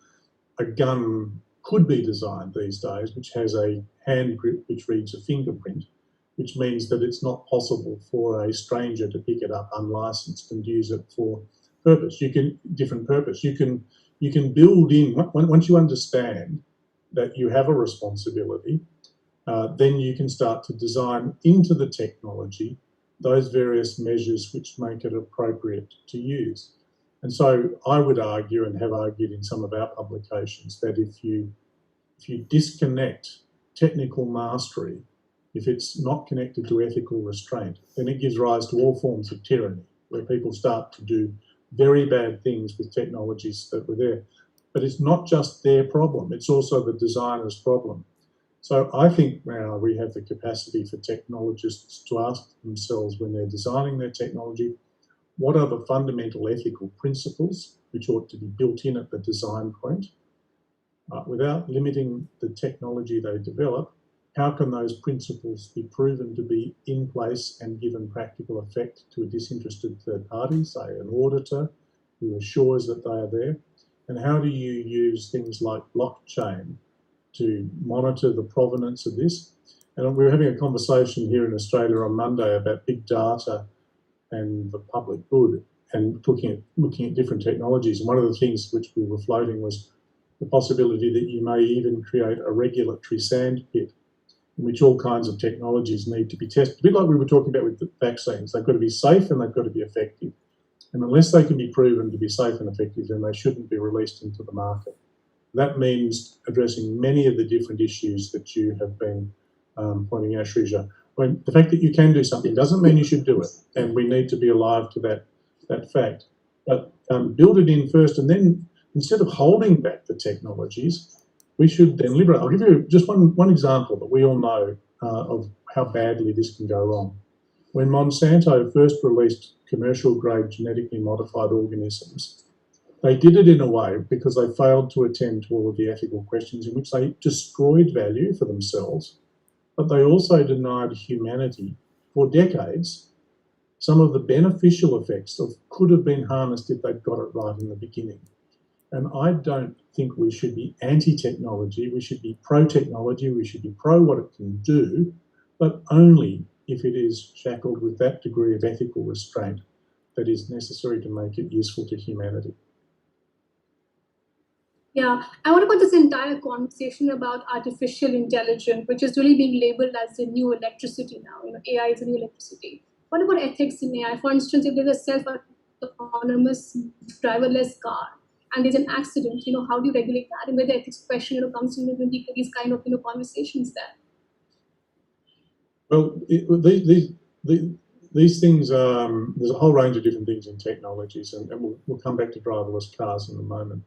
a gun could be designed these days which has a hand grip which reads a fingerprint, which means that it's not possible for a stranger to pick it up unlicensed and use it for purpose. Different purpose. You can build in, once you understand that you have a responsibility, then you can start to design into the technology those various measures which make it appropriate to use. And so I would argue, and have argued in some of our publications, that if you disconnect technical mastery, if it's not connected to ethical restraint, then it gives rise to all forms of tyranny, where people start to do very bad things with technologies that were there. But it's not just their problem, it's also the designer's problem. So I think now we have the capacity for technologists to ask themselves, when they're designing their technology, what are the fundamental ethical principles which ought to be built in at the design point? Without limiting the technology they develop, how can those principles be proven to be in place and given practical effect to a disinterested third party, say an auditor, who assures that they are there? And how do you use things like blockchain to monitor the provenance of this? And we were having a conversation here in Australia on Monday about big data and the public good, and looking at different technologies. And one of the things which we were floating was the possibility that you may even create a regulatory sandpit in which all kinds of technologies need to be tested. A bit like we were talking about with the vaccines. They've got to be safe and they've got to be effective. And unless they can be proven to be safe and effective, then they shouldn't be released into the market. That means addressing many of the different issues that you have been pointing out, Shrija. When the fact that you can do something doesn't mean you should do it, and we need to be alive to that fact. But build it in first, and then instead of holding back the technologies, we should then liberate. I'll give you just one example that we all know of how badly this can go wrong. When Monsanto first released commercial-grade genetically modified organisms, they did it in a way because they failed to attend to all of the ethical questions in which they destroyed value for themselves, but they also denied humanity for decades some of the beneficial effects that could have been harnessed if they'd got it right in the beginning. And I don't think we should be anti-technology. We should be pro-technology. We should be pro what it can do, but only if it is shackled with that degree of ethical restraint that is necessary to make it useful to humanity. Yeah, and what about this entire conversation about artificial intelligence, which is really being labeled as the new electricity now? AI is the new electricity. What about ethics in AI? For instance, if there's a self-autonomous driverless car and there's an accident, how do you regulate that? And where the ethics question, comes in with these kind of, conversations there. Well, these things, there's a whole range of different things in technologies, and we'll come back to driverless cars in a moment.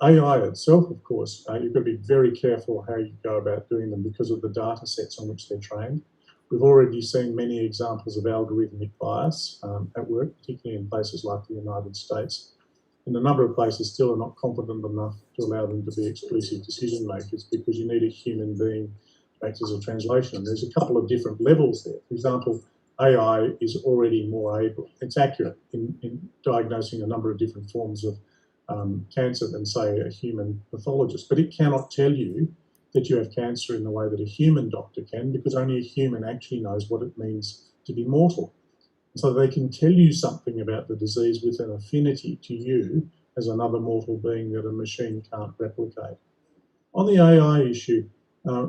AI itself, of course, you've got to be very careful how you go about doing them because of the data sets on which they're trained. We've already seen many examples of algorithmic bias at work, particularly in places like the United States. And a number of places still are not competent enough to allow them to be exclusive decision makers because you need a human being to act as a translation. And there's a couple of different levels there. For example, AI is already more able, it's accurate in diagnosing a number of different forms of cancer than, say, a human pathologist. But it cannot tell you that you have cancer in the way that a human doctor can, because only a human actually knows what it means to be mortal. So they can tell you something about the disease with an affinity to you as another mortal being that a machine can't replicate. On the AI issue,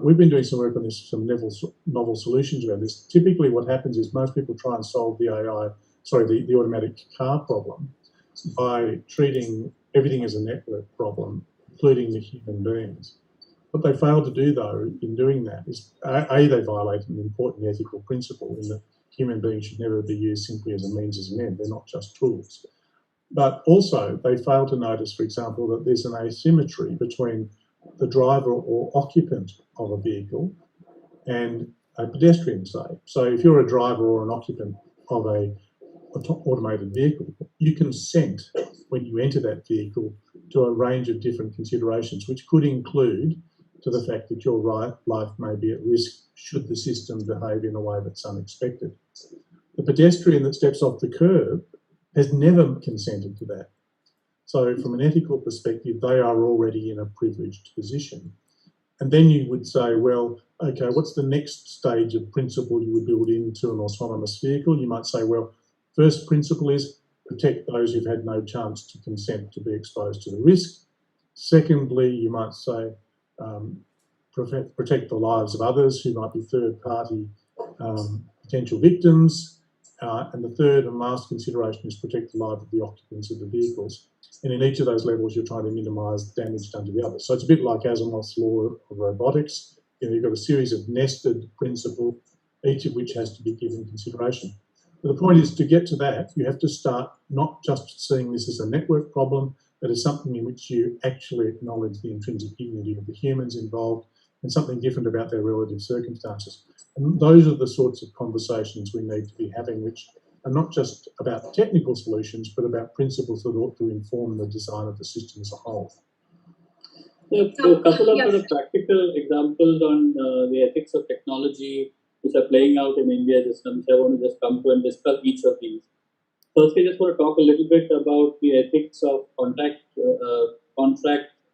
we've been doing some work on this, some novel solutions around this. Typically what happens is most people try and solve the the automatic car problem by treating everything as a network problem, including the human beings. What they fail to do, though, in doing that is, A, they violate an important ethical principle in that human beings should never be used simply as a means as an end. They're not just tools. But also, they fail to notice, for example, that there's an asymmetry between the driver or occupant of a vehicle and a pedestrian, say. So if you're a driver or an occupant of an automated vehicle, you consent when you enter that vehicle to a range of different considerations, which could include to the fact that your life may be at risk should the system behave in a way that's unexpected. The pedestrian that steps off the curb has never consented to that. So from an ethical perspective, they are already in a privileged position. And then you would say, well, okay, what's the next stage of principle you would build into an autonomous vehicle? You might say, well, first principle is protect those who've had no chance to consent to be exposed to the risk. Secondly, you might say protect the lives of others who might be third-party potential victims. And the third and last consideration is protect the life of the occupants of the vehicles. And in each of those levels, you're trying to minimise damage done to the others. So it's a bit like Asimov's law of robotics. You've got a series of nested principles, each of which has to be given consideration. But the point is, to get to that, you have to start not just seeing this as a network problem, but as something in which you actually acknowledge the intrinsic dignity of the humans involved and something different about their relative circumstances. And those are the sorts of conversations we need to be having, which are not just about technical solutions, but about principles that ought to inform the design of the system as a whole. So a couple of Yes. sort of practical examples on the ethics of technology which are playing out in India, which I want to just come to and discuss each of these. Firstly, I just want to talk a little bit about the ethics of contact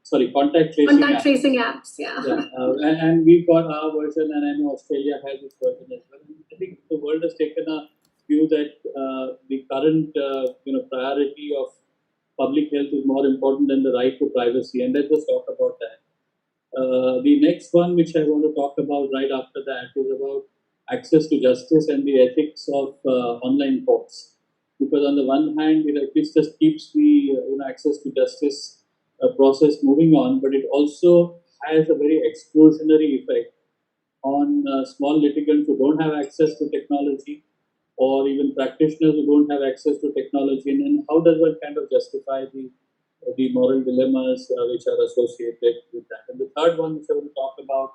tracing Contact apps. tracing apps, yeah. And we've got our version, and I know Australia has its version as well. I think the world has taken a view that the current priority of public health is more important than the right to privacy, and let's just talk about that. The next one, which I want to talk about right after that, is about access to justice and the ethics of online courts. Because on the one hand, it at least just keeps the access to justice process moving on, but it also has a very exclusionary effect on small litigants who don't have access to technology, or even practitioners who don't have access to technology. And then how does one kind of justify the moral dilemmas which are associated with that? And the third one, which I want to talk about,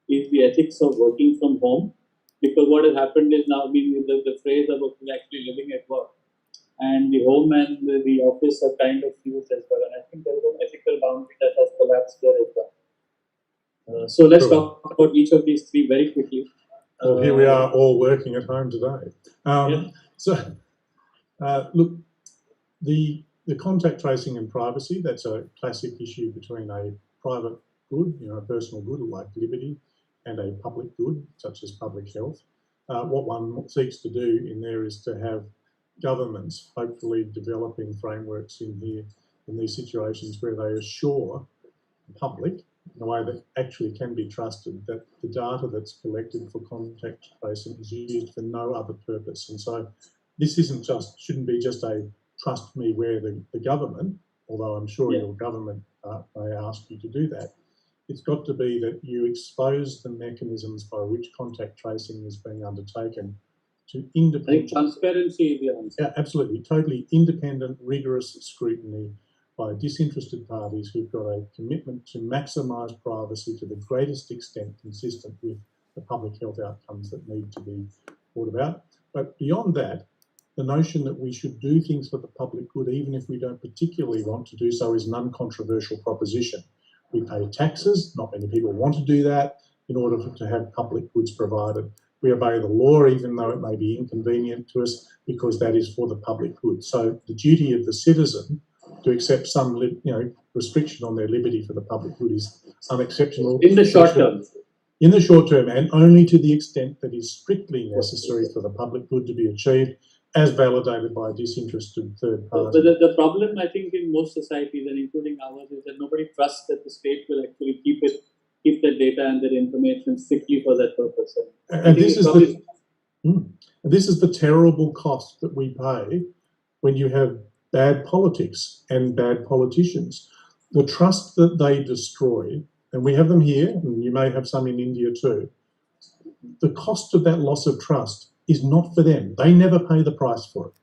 is the ethics of working from home. Because what has happened is now the phrase about actually living at work, and the home and the office are kind of fused as well. And I think there is an ethical boundary that has collapsed there as well. So let's talk about each of these three very quickly. Well, here we are all working at home today. So, look, the contact tracing and privacy, that's a classic issue between a private good, a personal good like liberty, and a public good, such as public health. What one seeks to do in there is to have governments hopefully developing frameworks in these situations where they assure the public, in a way that actually can be trusted, that the data that's collected for contact tracing is used for no other purpose. And so this shouldn't be just a trust me where the government, although I'm sure your government may ask you to do that. It's got to be that you expose the mechanisms by which contact tracing is being undertaken to independent... I think transparency is the answer. Yeah, absolutely. Totally independent, rigorous scrutiny by disinterested parties who've got a commitment to maximise privacy to the greatest extent consistent with the public health outcomes that need to be thought about. But beyond that, the notion that we should do things for the public good, even if we don't particularly want to do so, is an uncontroversial proposition. We pay taxes, not many people want to do that, in order to have public goods provided. We obey the law, even though it may be inconvenient to us, because that is for the public good. So the duty of the citizen to accept some restriction on their liberty for the public good is unexceptional. In the short term. In the short term, and only to the extent that is strictly necessary for the public good to be achieved, as validated by a disinterested third party. But the problem, I think, in most societies, and including ours, is that nobody trusts that the state will actually keep the data and their information strictly for that purpose. And this is the terrible cost that we pay when you have bad politics and bad politicians. The trust that they destroy, and we have them here, and you may have some in India too, the cost of that loss of trust is not for them. They never pay the price for it.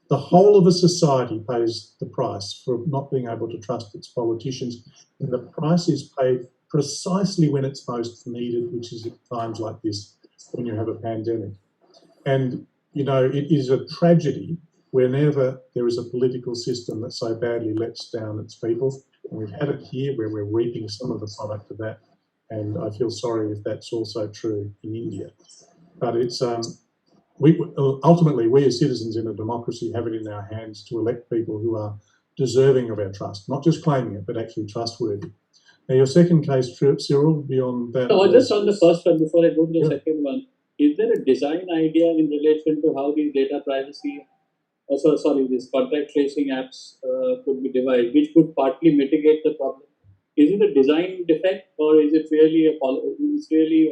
The whole of a society pays the price for not being able to trust its politicians, and the price is paid precisely when it's most needed, which is at times like this, when you have a pandemic. And, it is a tragedy whenever there is a political system that so badly lets down its people. And we've had it here where we're reaping some of the product of that. And I feel sorry if that's also true in India. But it's ultimately, we as citizens in a democracy have it in our hands to elect people who are deserving of our trust, not just claiming it, but actually trustworthy. Now, your second case, Cyril, beyond that... No, just on the first one, before I go to the second one, is there a design idea in relation to how these data privacy, these contact tracing apps could be devised, which could partly mitigate the problem? Is it a design defect, or is it really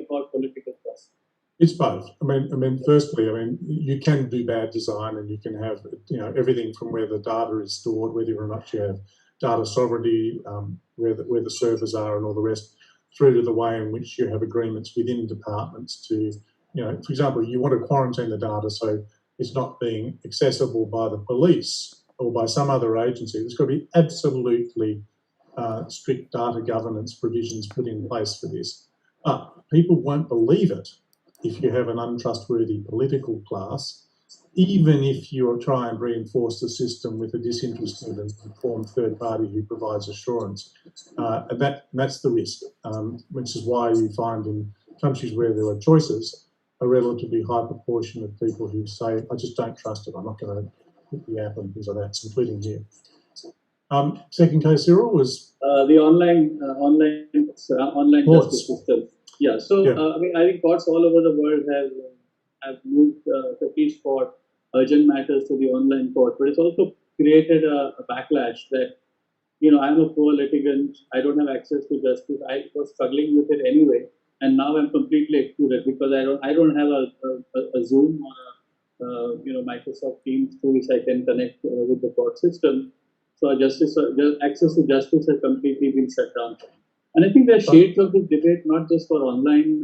about political trust? It's both. Firstly, you can do bad design, and you can have, everything from where the data is stored, whether or not you have data sovereignty, where the servers are and all the rest, through to the way in which you have agreements within departments to, for example, you want to quarantine the data so it's not being accessible by the police or by some other agency. There's got to be absolutely strict data governance provisions put in place for this. But people won't believe it if you have an untrustworthy political class even if you try and reinforce the system with a disinterested and informed third party who provides assurance. And that's the risk, which is why you find in countries where there are choices, a relatively high proportion of people who say, I just don't trust it, I'm not going to put the app and things like that, including here. Second case, Cyril, was the online justice system. Yeah. So I mean, I think courts all over the world have moved at least for urgent matters to the online court, but it's also created a backlash that, you know, I'm a poor litigant, I don't have access to justice, I was struggling with it anyway, and now I'm completely excluded because I don't have a Zoom or a you know, Microsoft Teams through which I can connect with the court system. So access to justice has completely been shut down. And I think there are shades of this debate, not just for online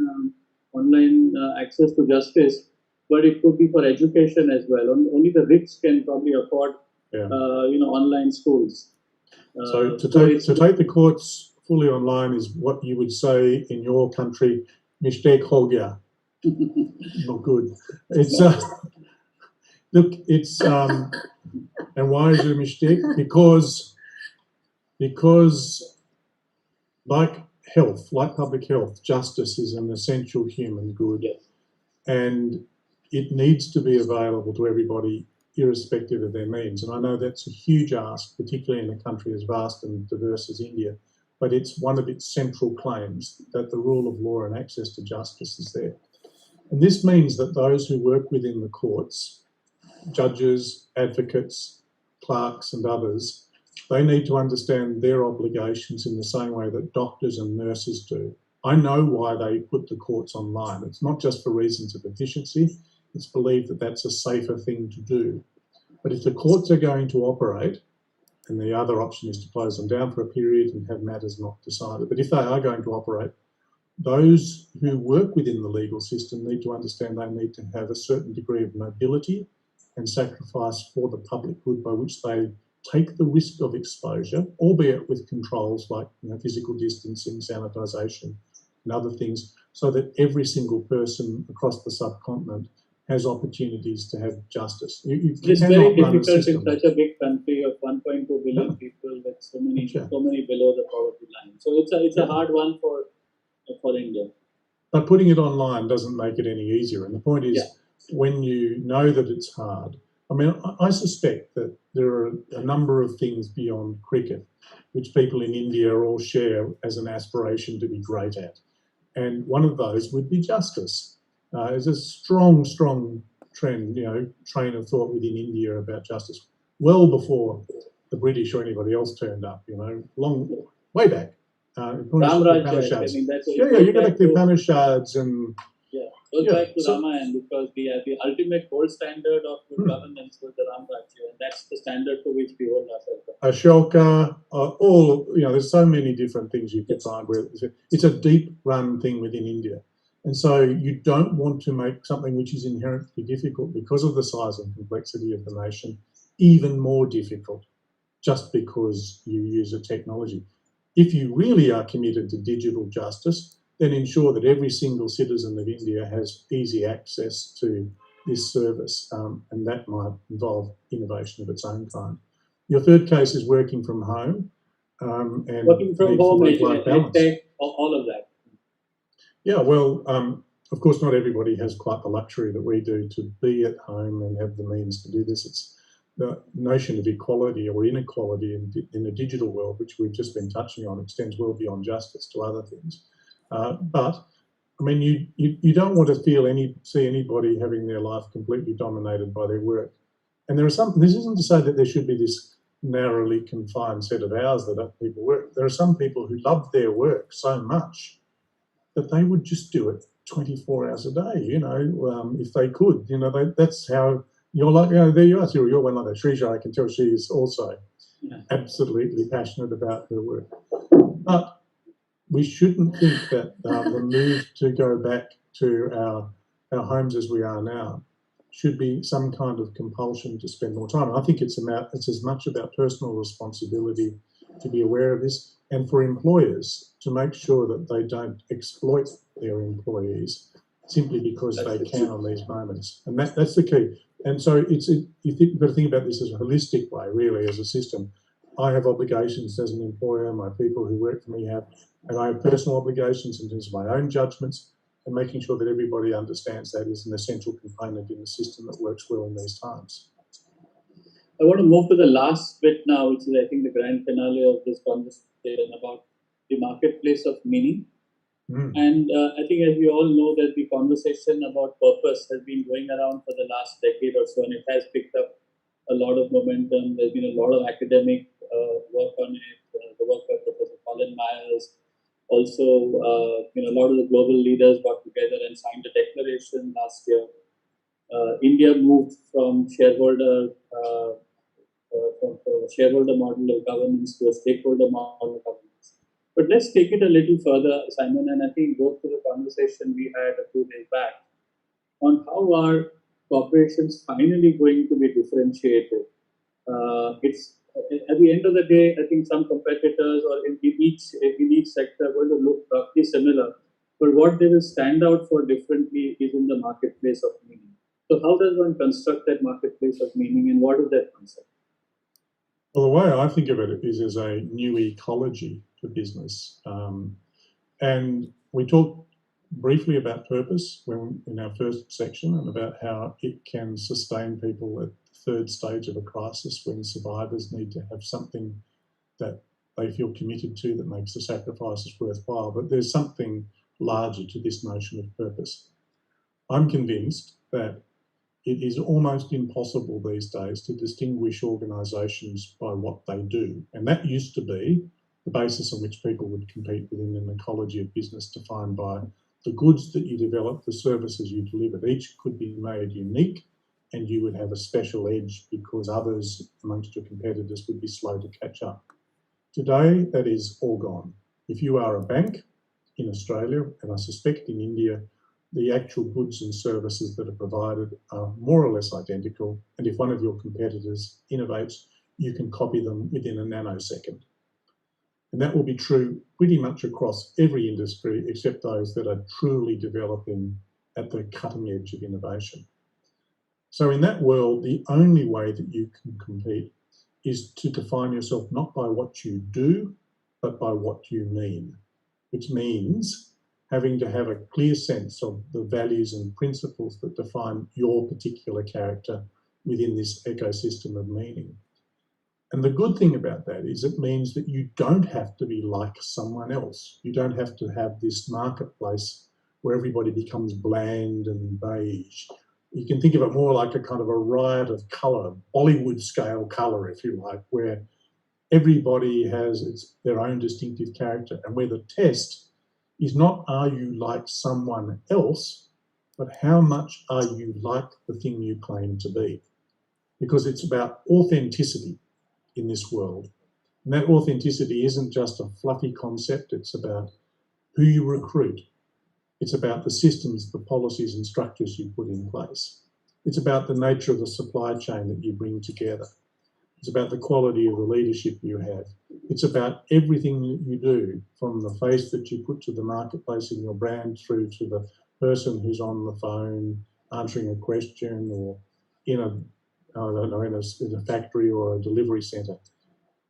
access to justice, but it could be for education as well. Only the rich can probably afford, you know, online schools. So to take the courts fully online is what you would say in your country, mistake ho gaya. Not good. It's look, it's and why is it a mistake? Because like health, like public health, justice is an essential human good. Yes. And it needs to be available to everybody irrespective of their means. And I know that's a huge ask, particularly in a country as vast and diverse as India, but it's one of its central claims that the rule of law and access to justice is there. And this means that those who work within the courts, judges, advocates, clerks and others, they need to understand their obligations in the same way that doctors and nurses do. I know why they put the courts online. It's not just for reasons of efficiency. It's believed that that's a safer thing to do. But if the courts are going to operate, and the other option is to close them down for a period and have matters not decided, but if they are going to operate, those who work within the legal system need to understand they need to have a certain degree of mobility and sacrifice for the public good by which they take the risk of exposure, albeit with controls like, you know, physical distancing, sanitisation and other things, so that every single person across the subcontinent has opportunities to have justice. It's very difficult in such a big country of 1.2 billion people with so many below the poverty line. So it's a hard one for India. But putting it online doesn't make it any easier. And the point is, when you know that it's hard, I mean, I suspect that there are a number of things beyond cricket which people in India all share as an aspiration to be great at. And one of those would be justice. There's a strong trend, you know, train of thought within India about justice, well before the British or anybody else turned up, you know, way back. Upanishads. I mean, that's you got the Upanishads and goes back to Ramayana, because the ultimate gold standard of good governance was the Ramrajya, and that's the standard to which we hold ourselves. Ashoka, all, you know, there's so many different things you can find where it's a deep run thing within India. And so you don't want to make something which is inherently difficult because of the size and complexity of the nation even more difficult just because you use a technology. If you really are committed to digital justice, then ensure that every single citizen of India has easy access to this service, and that might involve innovation of its own kind. Your third case is working from home. And working from home, tech, all of that. Yeah, well, of course, not everybody has quite the luxury that we do to be at home and have the means to do this. It's the notion of equality or inequality in the digital world, which we've just been touching on, extends well beyond justice to other things. But I mean, you don't want to see anybody having their life completely dominated by their work. And there are some. This isn't to say that there should be this narrowly confined set of hours that people work. There are some people who love their work so much that they would just do it 24 hours a day, you know, if they could. You know, that's how you're like, you know, there you are, Cyril, you're one like that. Shrija, I can tell she is also absolutely passionate about her work. But we shouldn't think that the move to go back to our homes as we are now should be some kind of compulsion to spend more time. And I think it's as much about personal responsibility to be aware of this, and for employers to make sure that they don't exploit their employees simply because they can on these moments. And that's the key. And so you've got to think about this as a holistic way, really, as a system. I have obligations as an employer, my people who work for me have, and I have personal obligations in terms of my own judgments, and making sure that everybody understands that is an essential component in the system that works well in these times. I want to move to the last bit now, which is, I think, the grand finale of this conversation about the marketplace of meaning. And I think, as we all know, that the conversation about purpose has been going around for the last decade or so, and it has picked up a lot of momentum. There's been a lot of academic work on it, the work of Professor Colin Myers. Also, a lot of the global leaders got together and signed a declaration last year. India moved from shareholder model of governance to a stakeholder model of governance. But let's take it a little further, Simon, and I think go through the conversation we had a few days back on how are corporations finally going to be differentiated. It's at the end of the day, I think some competitors or in each sector are going to look roughly similar, but what they will stand out for differently is in the marketplace of meaning. So how does one construct that marketplace of meaning, and what is that concept? Well, the way I think of it is as a new ecology for business. And we talked briefly about purpose in our first section, and about how it can sustain people at the third stage of a crisis when survivors need to have something that they feel committed to that makes the sacrifices worthwhile. But there's something larger to this notion of purpose. I'm convinced that it is almost impossible these days to distinguish organisations by what they do. And that used to be the basis on which people would compete within an ecology of business defined by the goods that you develop, the services you deliver. Each could be made unique, and you would have a special edge because others amongst your competitors would be slow to catch up. Today, that is all gone. If you are a bank in Australia, and I suspect in India, the actual goods and services that are provided are more or less identical, and if one of your competitors innovates, you can copy them within a nanosecond. And that will be true pretty much across every industry except those that are truly developing at the cutting edge of innovation. So in that world, the only way that you can compete is to define yourself not by what you do, but by what you mean, which means having to have a clear sense of the values and principles that define your particular character within this ecosystem of meaning. And the good thing about that is it means that you don't have to be like someone else. You don't have to have this marketplace where everybody becomes bland and beige. You can think of it more like a kind of a riot of colour, Bollywood scale colour, if you like, where everybody has their own distinctive character, and where the test is not are you like someone else, but how much are you like the thing you claim to be? Because it's about authenticity in this world. And that authenticity isn't just a fluffy concept, it's about who you recruit. It's about the systems, the policies and structures you put in place. It's about the nature of the supply chain that you bring together. It's about the quality of the leadership you have. It's about everything that you do, from the face that you put to the marketplace in your brand through to the person who's on the phone answering a question, or in a factory or a delivery centre.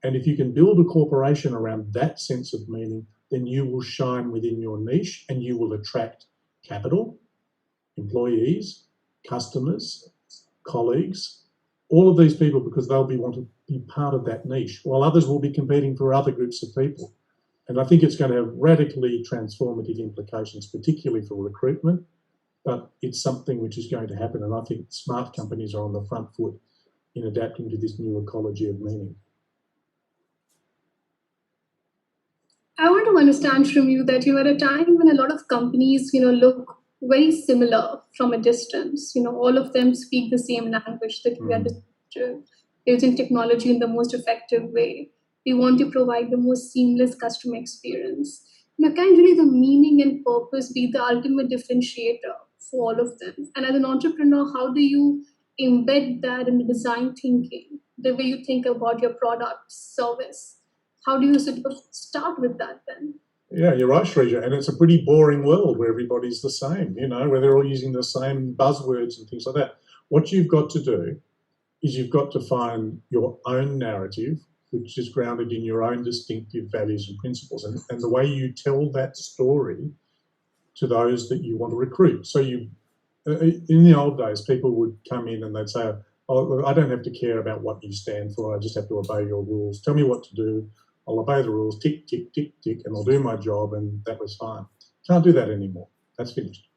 And if you can build a corporation around that sense of meaning, then you will shine within your niche and you will attract capital, employees, customers, colleagues, all of these people, because they'll want to be part of that niche, while others will be competing for other groups of people. And I think it's going to have radically transformative implications, particularly for recruitment, but it's something which is going to happen. And I think smart companies are on the front foot in adapting to this new ecology of meaning. I want to understand from you that at a time when a lot of companies, look very similar from a distance, all of them speak the same language, that we are using technology in the most effective way. We want to provide the most seamless customer experience. Can really the meaning and purpose be the ultimate differentiator for all of them? And as an entrepreneur, how do you embed that in the design thinking, the way you think about your product, service? How do you sort of start with that then? Yeah, you're right, Shrija. And it's a pretty boring world where everybody's the same, where they're all using the same buzzwords and things like that. What you've got to do is you've got to find your own narrative, which is grounded in your own distinctive values and principles, and the way you tell that story to those that you want to recruit. So you, in the old days, people would come in and they'd say, oh, I don't have to care about what you stand for, I just have to obey your rules. Tell me what to do, I'll obey the rules, tick, tick, tick, tick, and I'll do my job, and that was fine. Can't do that anymore. That's finished.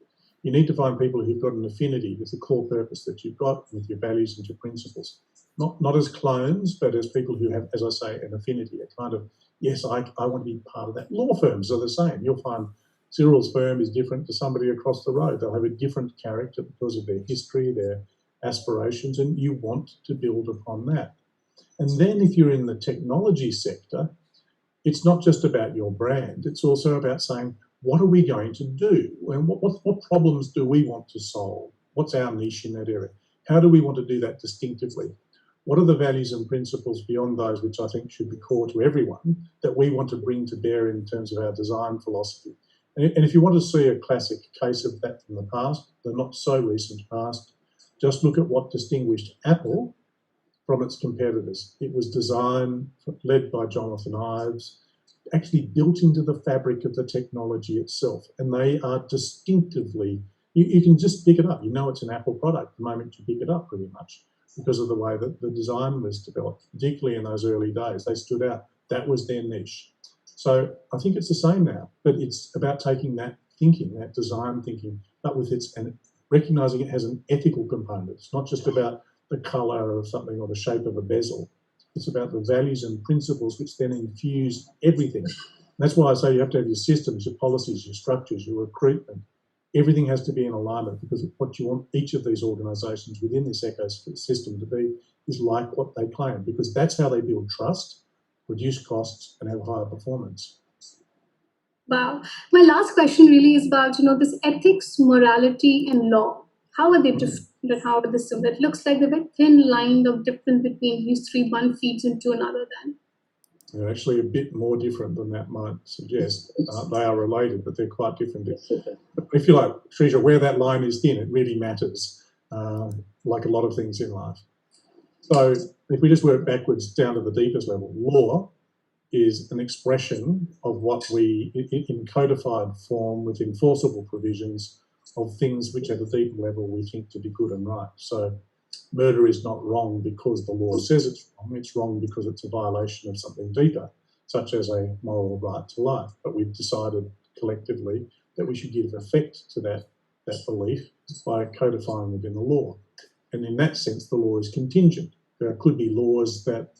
You need to find people who've got an affinity with the core purpose that you've got, with your values and your principles. Not as clones, but as people who have, as I say, an affinity, a kind of, yes, I want to be part of that. Law firms are the same. You'll find Cyril's firm is different to somebody across the road. They'll have a different character because of their history, their aspirations, and you want to build upon that. And then if you're in the technology sector, it's not just about your brand, it's also about saying, what are we going to do? And what problems do we want to solve? What's our niche in that area? How do we want to do that distinctively? What are the values and principles beyond those which I think should be core to everyone that we want to bring to bear in terms of our design philosophy? And if you want to see a classic case of that from the past, the not so recent past, just look at what distinguished Apple from its competitors. It was designed, led by Jonathan Ives, actually built into the fabric of the technology itself. And they are distinctively, you can just pick it up. You know it's an Apple product the moment you pick it up, pretty much, because of the way that the design was developed, particularly in those early days. They stood out. That was their niche. So I think it's the same now, but it's about taking that thinking, that design thinking, but with its, and recognising it has an ethical component. It's not just about the colour of something or the shape of a bezel. It's about the values and principles which then infuse everything. And that's why I say you have to have your systems, your policies, your structures, your recruitment. Everything has to be in alignment, because what you want each of these organisations within this ecosystem to be is like what they claim, because that's how they build trust, reduce costs, and have higher performance. Wow. My last question really is about, this ethics, morality, and law. How are they different and how are they similar? It looks like the very thin line of difference between these three, one feeds into another then. They're actually a bit more different than that might suggest. They are related, but they're quite different. If you like, Treasure, where that line is thin, it really matters, like a lot of things in life. So if we just work backwards down to the deepest level, law is an expression of what we, in codified form with enforceable provisions, of things which at a deeper level we think to be good and right. So murder is not wrong because the law says it's wrong because it's a violation of something deeper, such as a moral right to life. But we've decided collectively that we should give effect to that belief by codifying it in the law. And in that sense, the law is contingent. There could be laws that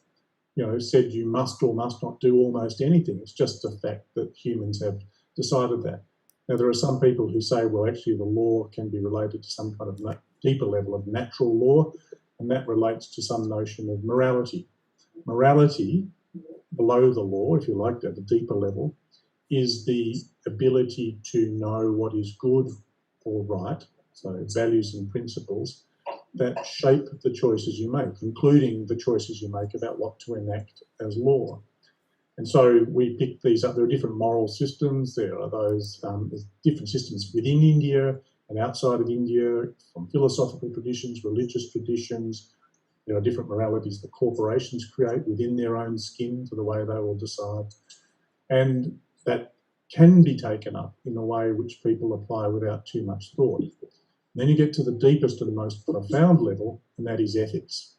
said you must or must not do almost anything. It's just the fact that humans have decided that. Now, there are some people who say, well, actually the law can be related to some kind of deeper level of natural law, and that relates to some notion of morality. Morality, below the law, if you like, at a deeper level, is the ability to know what is good or right, so values and principles that shape the choices you make, including the choices you make about what to enact as law. And so we picked these up. There are different moral systems. There are those different systems within India and outside of India, from philosophical traditions, religious traditions. There are different moralities that corporations create within their own skin to the way they will decide. And that can be taken up in a way which people apply without too much thought. Then you get to the deepest and most profound level, and that is ethics.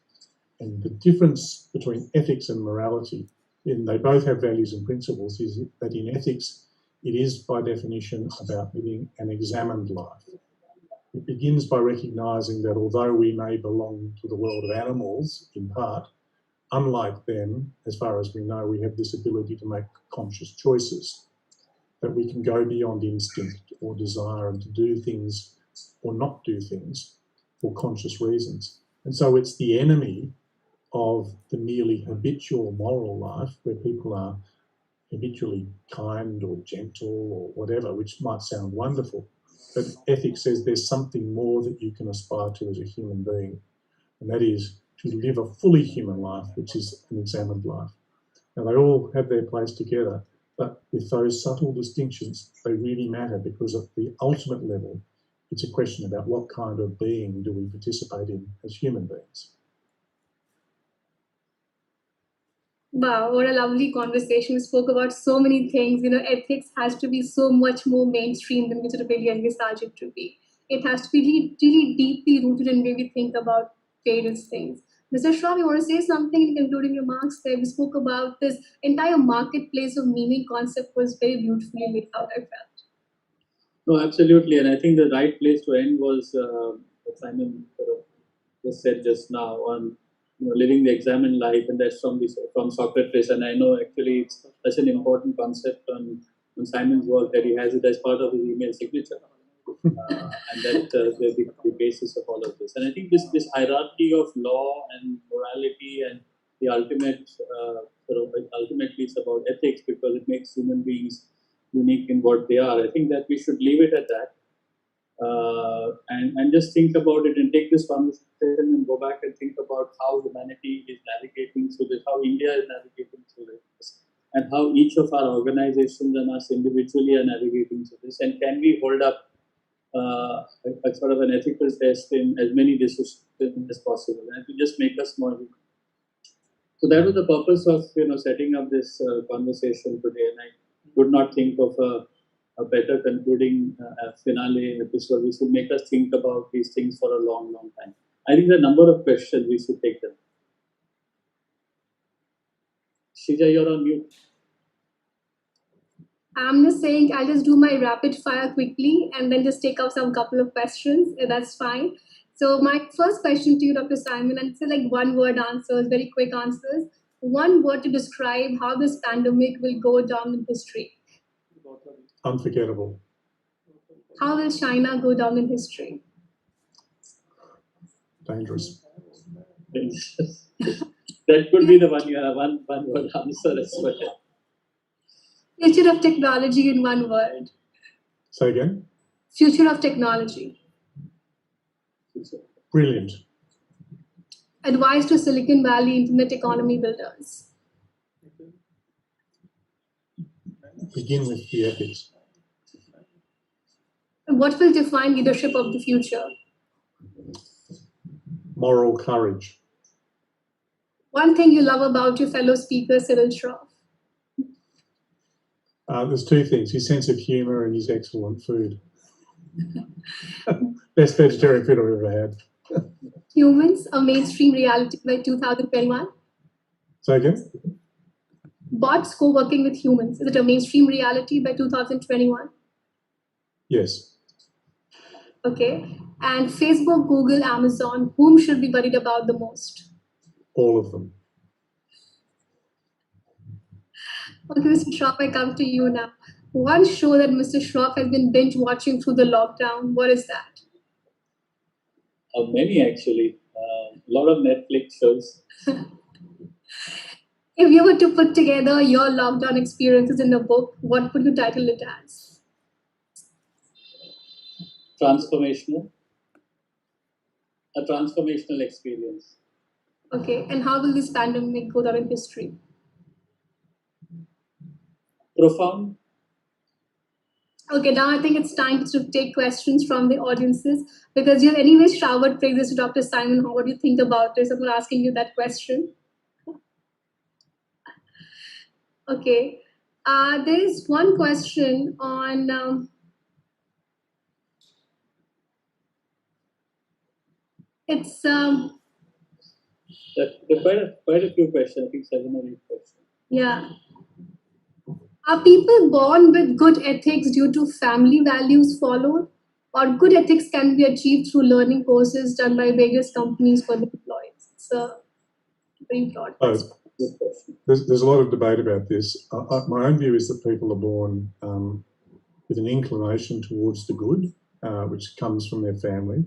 And the difference between ethics and morality, and they both have values and principles, is that in ethics, it is by definition about living an examined life. It begins by recognising that although we may belong to the world of animals in part, unlike them, as far as we know, we have this ability to make conscious choices, that we can go beyond instinct or desire and to do things or not do things for conscious reasons. And so it's the enemy of the merely habitual moral life, where people are habitually kind or gentle or whatever, which might sound wonderful. But ethics says there's something more that you can aspire to as a human being, and that is to live a fully human life, which is an examined life. Now, they all have their place together, but with those subtle distinctions, they really matter, because at the ultimate level, it's a question about what kind of being do we participate in as human beings. Wow, what a lovely conversation. We spoke about so many things. Ethics has to be so much more mainstream than we sort of really envisage it to be. It has to be really, really deeply rooted in the way we think about various things. Mr. Shroff, you want to say something in concluding remarks there? We spoke about this entire marketplace of meaning concept was very beautifully laid out, I felt. No, absolutely. And I think the right place to end was what Simon sort of just said just now on living the examined life, and that's from Socrates. And I know actually it's such an important concept on Simon's work that he has it as part of his email signature. And that's the basis of all of this. And I think this hierarchy of law and morality and the ultimately it's about ethics because it makes human beings unique in what they are. I think that we should leave it at that and just think about it and take this conversation and go back and think about how humanity is navigating through this, how India is navigating through this, and how each of our organizations and us individually are navigating through this, and can we hold up a sort of an ethical test in as many decisions as possible, and to just make us more human. So that was the purpose of setting up this conversation today, and I could not think of a better concluding finale episode. We should make us think about these things for a long, long time. I think the number of questions we should take them. Shija, you're on mute. I'm just saying I'll just do my rapid fire quickly and then just take up some couple of questions. That's fine. So my first question to you, Dr. Simon, and it's like one word answers, very quick answers. One word to describe how this pandemic will go down in history. Unforgettable. How will China go down in history? Dangerous. That could be the one word answer as well. Future of technology in one word. Say again? Future of technology. Brilliant. Advice to Silicon Valley internet economy builders. Begin with the ethics. What will define leadership of the future? Moral courage. One thing you love about your fellow speaker, Cyril Shroff. There's two things, his sense of humour and his excellent food. Best vegetarian food I've ever had. Humans, a mainstream reality by 2021. Say again? Bots co-working with humans. Is it a mainstream reality by 2021? Yes. Okay. And Facebook, Google, Amazon, whom should be worried about the most? All of them. Okay, Mr. Shroff, I come to you now. One show that Mr. Shroff has been binge watching through the lockdown, what is that? Many actually. A lot of Netflix shows. If you were to put together your lockdown experiences in a book, what would you title it as? Transformational. A transformational experience. Okay, and how will this pandemic go down in history? Profound. Okay, now I think it's time to take questions from the audiences because you've anyways showered praises to Dr. Simon. What do you think about this? I'm asking you that question. Okay, there is one question on it's There are quite a few questions. I think 7 or 8 questions. yeah. Are people born with good ethics due to family values followed, or good ethics can be achieved through learning courses done by various companies for the employees? It's a very broad question. There's a lot of debate about this. My own view is that people are born with an inclination towards the good, which comes from their family.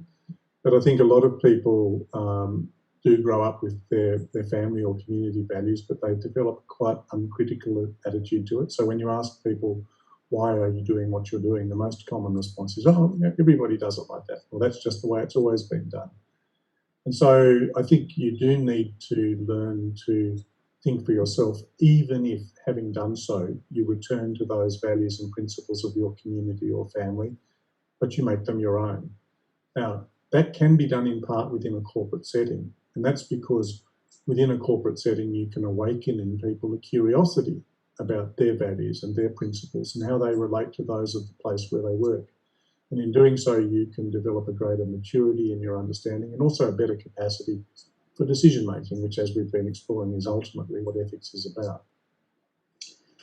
But I think a lot of people do grow up with their family or community values, but they develop quite uncritical attitude to it. So when you ask people, why are you doing what you're doing? The most common response is, oh, everybody does it like that. Well, that's just the way it's always been done. And so I think you do need to learn to think for yourself, even if having done so, you return to those values and principles of your community or family. but you make them your own. Now, that can be done in part within a corporate setting, and that's because within a corporate setting you can awaken in people a curiosity about their values and their principles and how they relate to those of the place where they work. And in doing so, you can develop a greater maturity in your understanding and also a better capacity for decision making, which, as we've been exploring, is ultimately what ethics is about.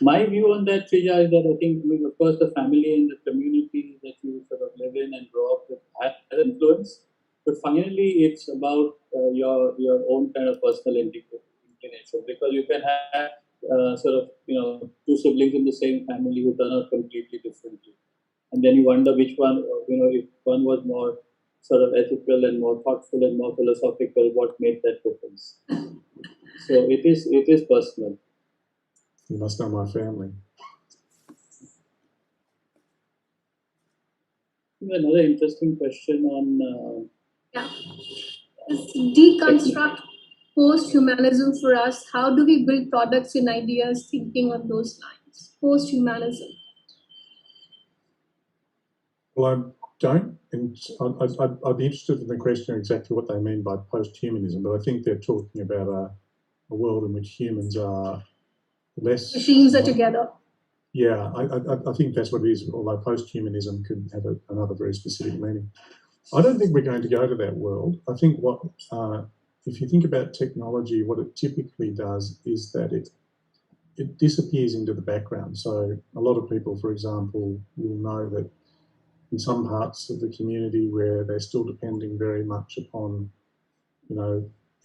My view on that, Trija, is that I think, of course, the family and the community that you sort of live in and grow up with has influence. But finally, it's about your own kind of personal inclination, because you can have two siblings in the same family who turn out completely differently, and then you wonder which one, if one was more sort of ethical and more thoughtful and more philosophical, what made that difference? So it is personal. You must know my family. Another interesting question on deconstruct post-humanism for us. How do we build products and ideas thinking on those lines? Post-humanism. Well, I don't, and I'd be interested in the question of exactly what they mean by post-humanism, but I think they're talking about a world in which humans are less... Machines are together. Yeah, I think that's what it is, although post-humanism could have another very specific meaning. I don't think we're going to go to that world. I think if you think about technology, what it typically does is that it disappears into the background. So a lot of people, for example, will know that in some parts of the community where they're still depending very much upon,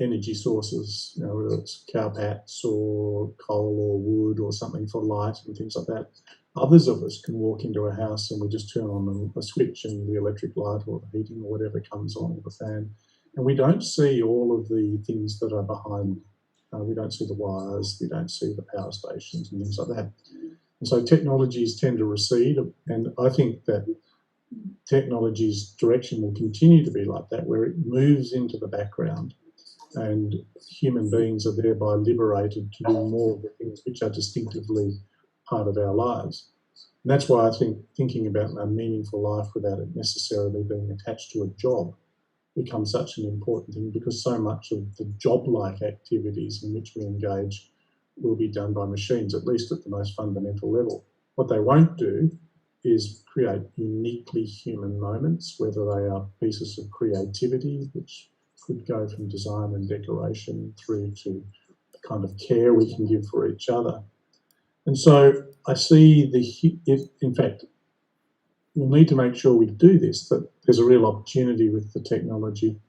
energy sources, whether it's cowpats or coal or wood or something for light and things like that. Others of us can walk into a house and we just turn on a switch and the electric light or the heating or whatever comes on, or the fan. And we don't see all of the things that are behind. We don't see the wires, we don't see the power stations and things like that. And so technologies tend to recede, and I think that technology's direction will continue to be like that, where it moves into the background and human beings are thereby liberated to do more of the things which are distinctively part of our lives. And that's why I think thinking about a meaningful life without it necessarily being attached to a job becomes such an important thing, because so much of the job-like activities in which we engage will be done by machines, at least at the most fundamental level. What they won't do is create uniquely human moments, whether they are pieces of creativity, which could go from design and decoration through to the kind of care we can give for each other. And so I see in fact, we'll need to make sure we do this, that there's a real opportunity with the technology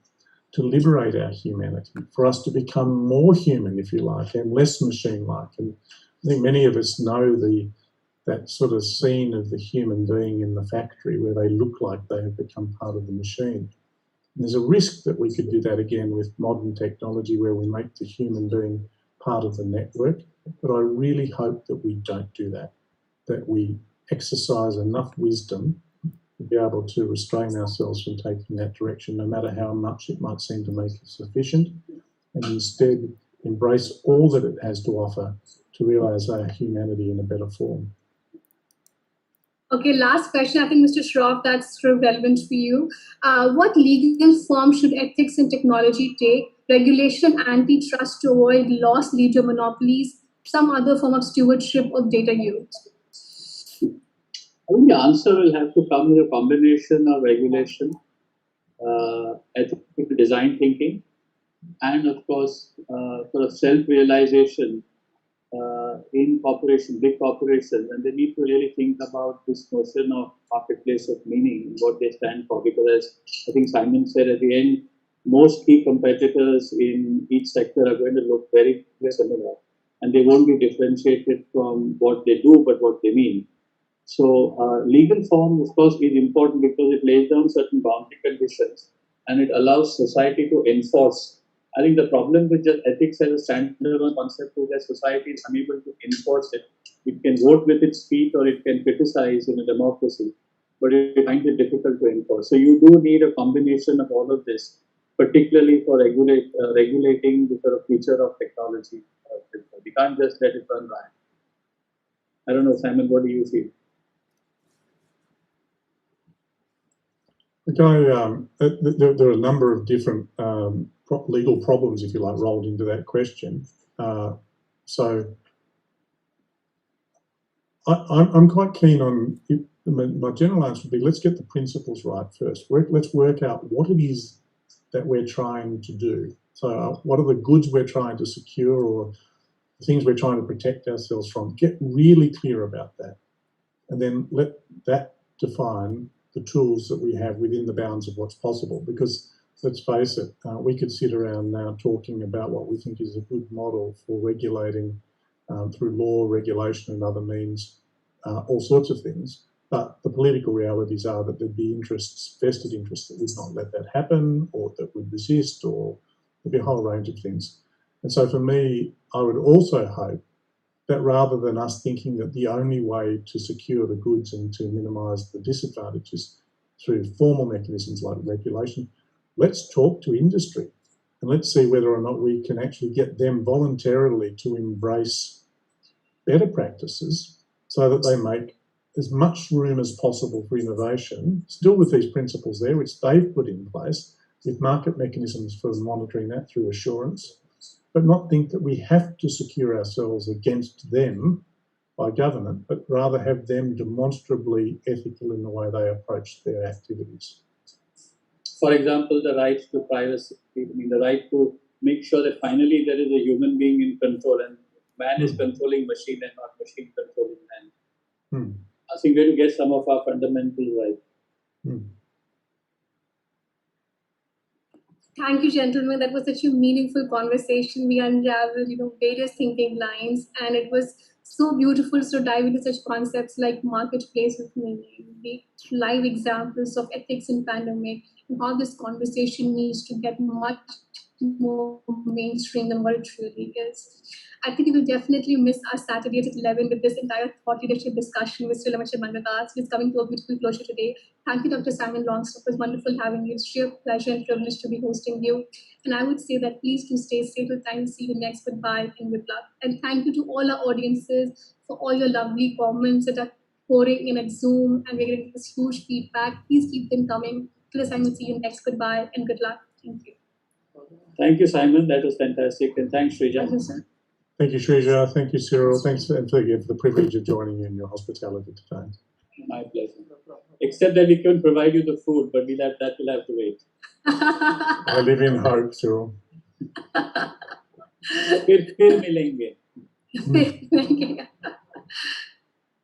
to liberate our humanity, for us to become more human, if you like, and less machine-like. And I think many of us know that sort of scene of the human being in the factory where they look like they have become part of the machine. And there's a risk that we could do that again with modern technology, where we make the human being part of the network. But I really hope that we don't do that we exercise enough wisdom to be able to restrain ourselves from taking that direction, no matter how much it might seem to make us efficient, and instead embrace all that it has to offer to realise our humanity in a better form. Okay, last question. I think, Mr. Shroff, that's sort of relevant for you. What legal form should ethics and technology take? Regulation, antitrust to avoid loss, leader monopolies, some other form of stewardship of data use? I think the answer will have to come with a combination of regulation, ethical design thinking, and of course, sort of self-realization in big corporations, and they need to really think about this notion of marketplace of meaning and what they stand for. Because as I think Simon said at the end, most key competitors in each sector are going to look very, very similar, and they won't be differentiated from what they do, but what they mean. So legal form, of course, is important because it lays down certain boundary conditions and it allows society to enforce. I think the problem with just ethics as a standalone concept is that society is unable to enforce it. It can vote with its feet or it can criticize in a democracy, but it finds it difficult to enforce. So you do need a combination of all of this, particularly for regulating the sort of future of technology. We can't just let it run riot. I don't know, Simon, what do you feel? there are a number of different legal problems, if you like, rolled into that question. So I'm quite keen on, my general answer would be, let's get the principles right first. Let's work out what it is that we're trying to do. So what are the goods we're trying to secure, or things we're trying to protect ourselves from? Get really clear about that. And then let that define the tools that we have within the bounds of what's possible. Because let's face it, we could sit around now talking about what we think is a good model for regulating through law, regulation and other means, all sorts of things. But the political realities are that there'd be interests, vested interests, that would not let that happen, or that would resist, or there'd be a whole range of things. And so for me, I would also hope that rather than us thinking that the only way to secure the goods and to minimise the disadvantages through formal mechanisms like regulation, let's talk to industry and let's see whether or not we can actually get them voluntarily to embrace better practices so that they make as much room as possible for innovation, still with these principles there, which they've put in place, with market mechanisms for monitoring that through assurance, but not think that we have to secure ourselves against them by government, but rather have them demonstrably ethical in the way they approach their activities. For example, the right to privacy, the right to make sure that finally there is a human being in control and man is controlling machine and not machine controlling man. I think we have to get some of our fundamentals right. Thank you, gentlemen. That was such a meaningful conversation. We unraveled, various thinking lines, and it was so beautiful to dive into such concepts like marketplace of meaning, the live examples of ethics in pandemic, and how this conversation needs to get much more mainstream than what it really is. I think you will definitely miss our Saturday at 11 with this entire thought leadership discussion with Cyril Amarchand Mangaldas, who is coming to a beautiful closure today. Thank you, Dr. Simon Longstaff. It was wonderful having you. It's sheer pleasure and privilege to be hosting you. And I would say that please do stay safe till time. See you next. Goodbye and good luck. And thank you to all our audiences for all your lovely comments that are pouring in at Zoom, and we're getting this huge feedback. Please keep them coming. Till I will see you next. Goodbye and good luck. Thank you. Thank you, Simon. That was fantastic. And thanks, Shrija. Thank you, sir. Thank you, Shrija. Thank you, Cyril. Thanks for the privilege of joining you in your hospitality today. My pleasure. Except that we can provide you the food, but that will have to wait. I live in hope, Cyril. फिर मिलेंगे. Thank you.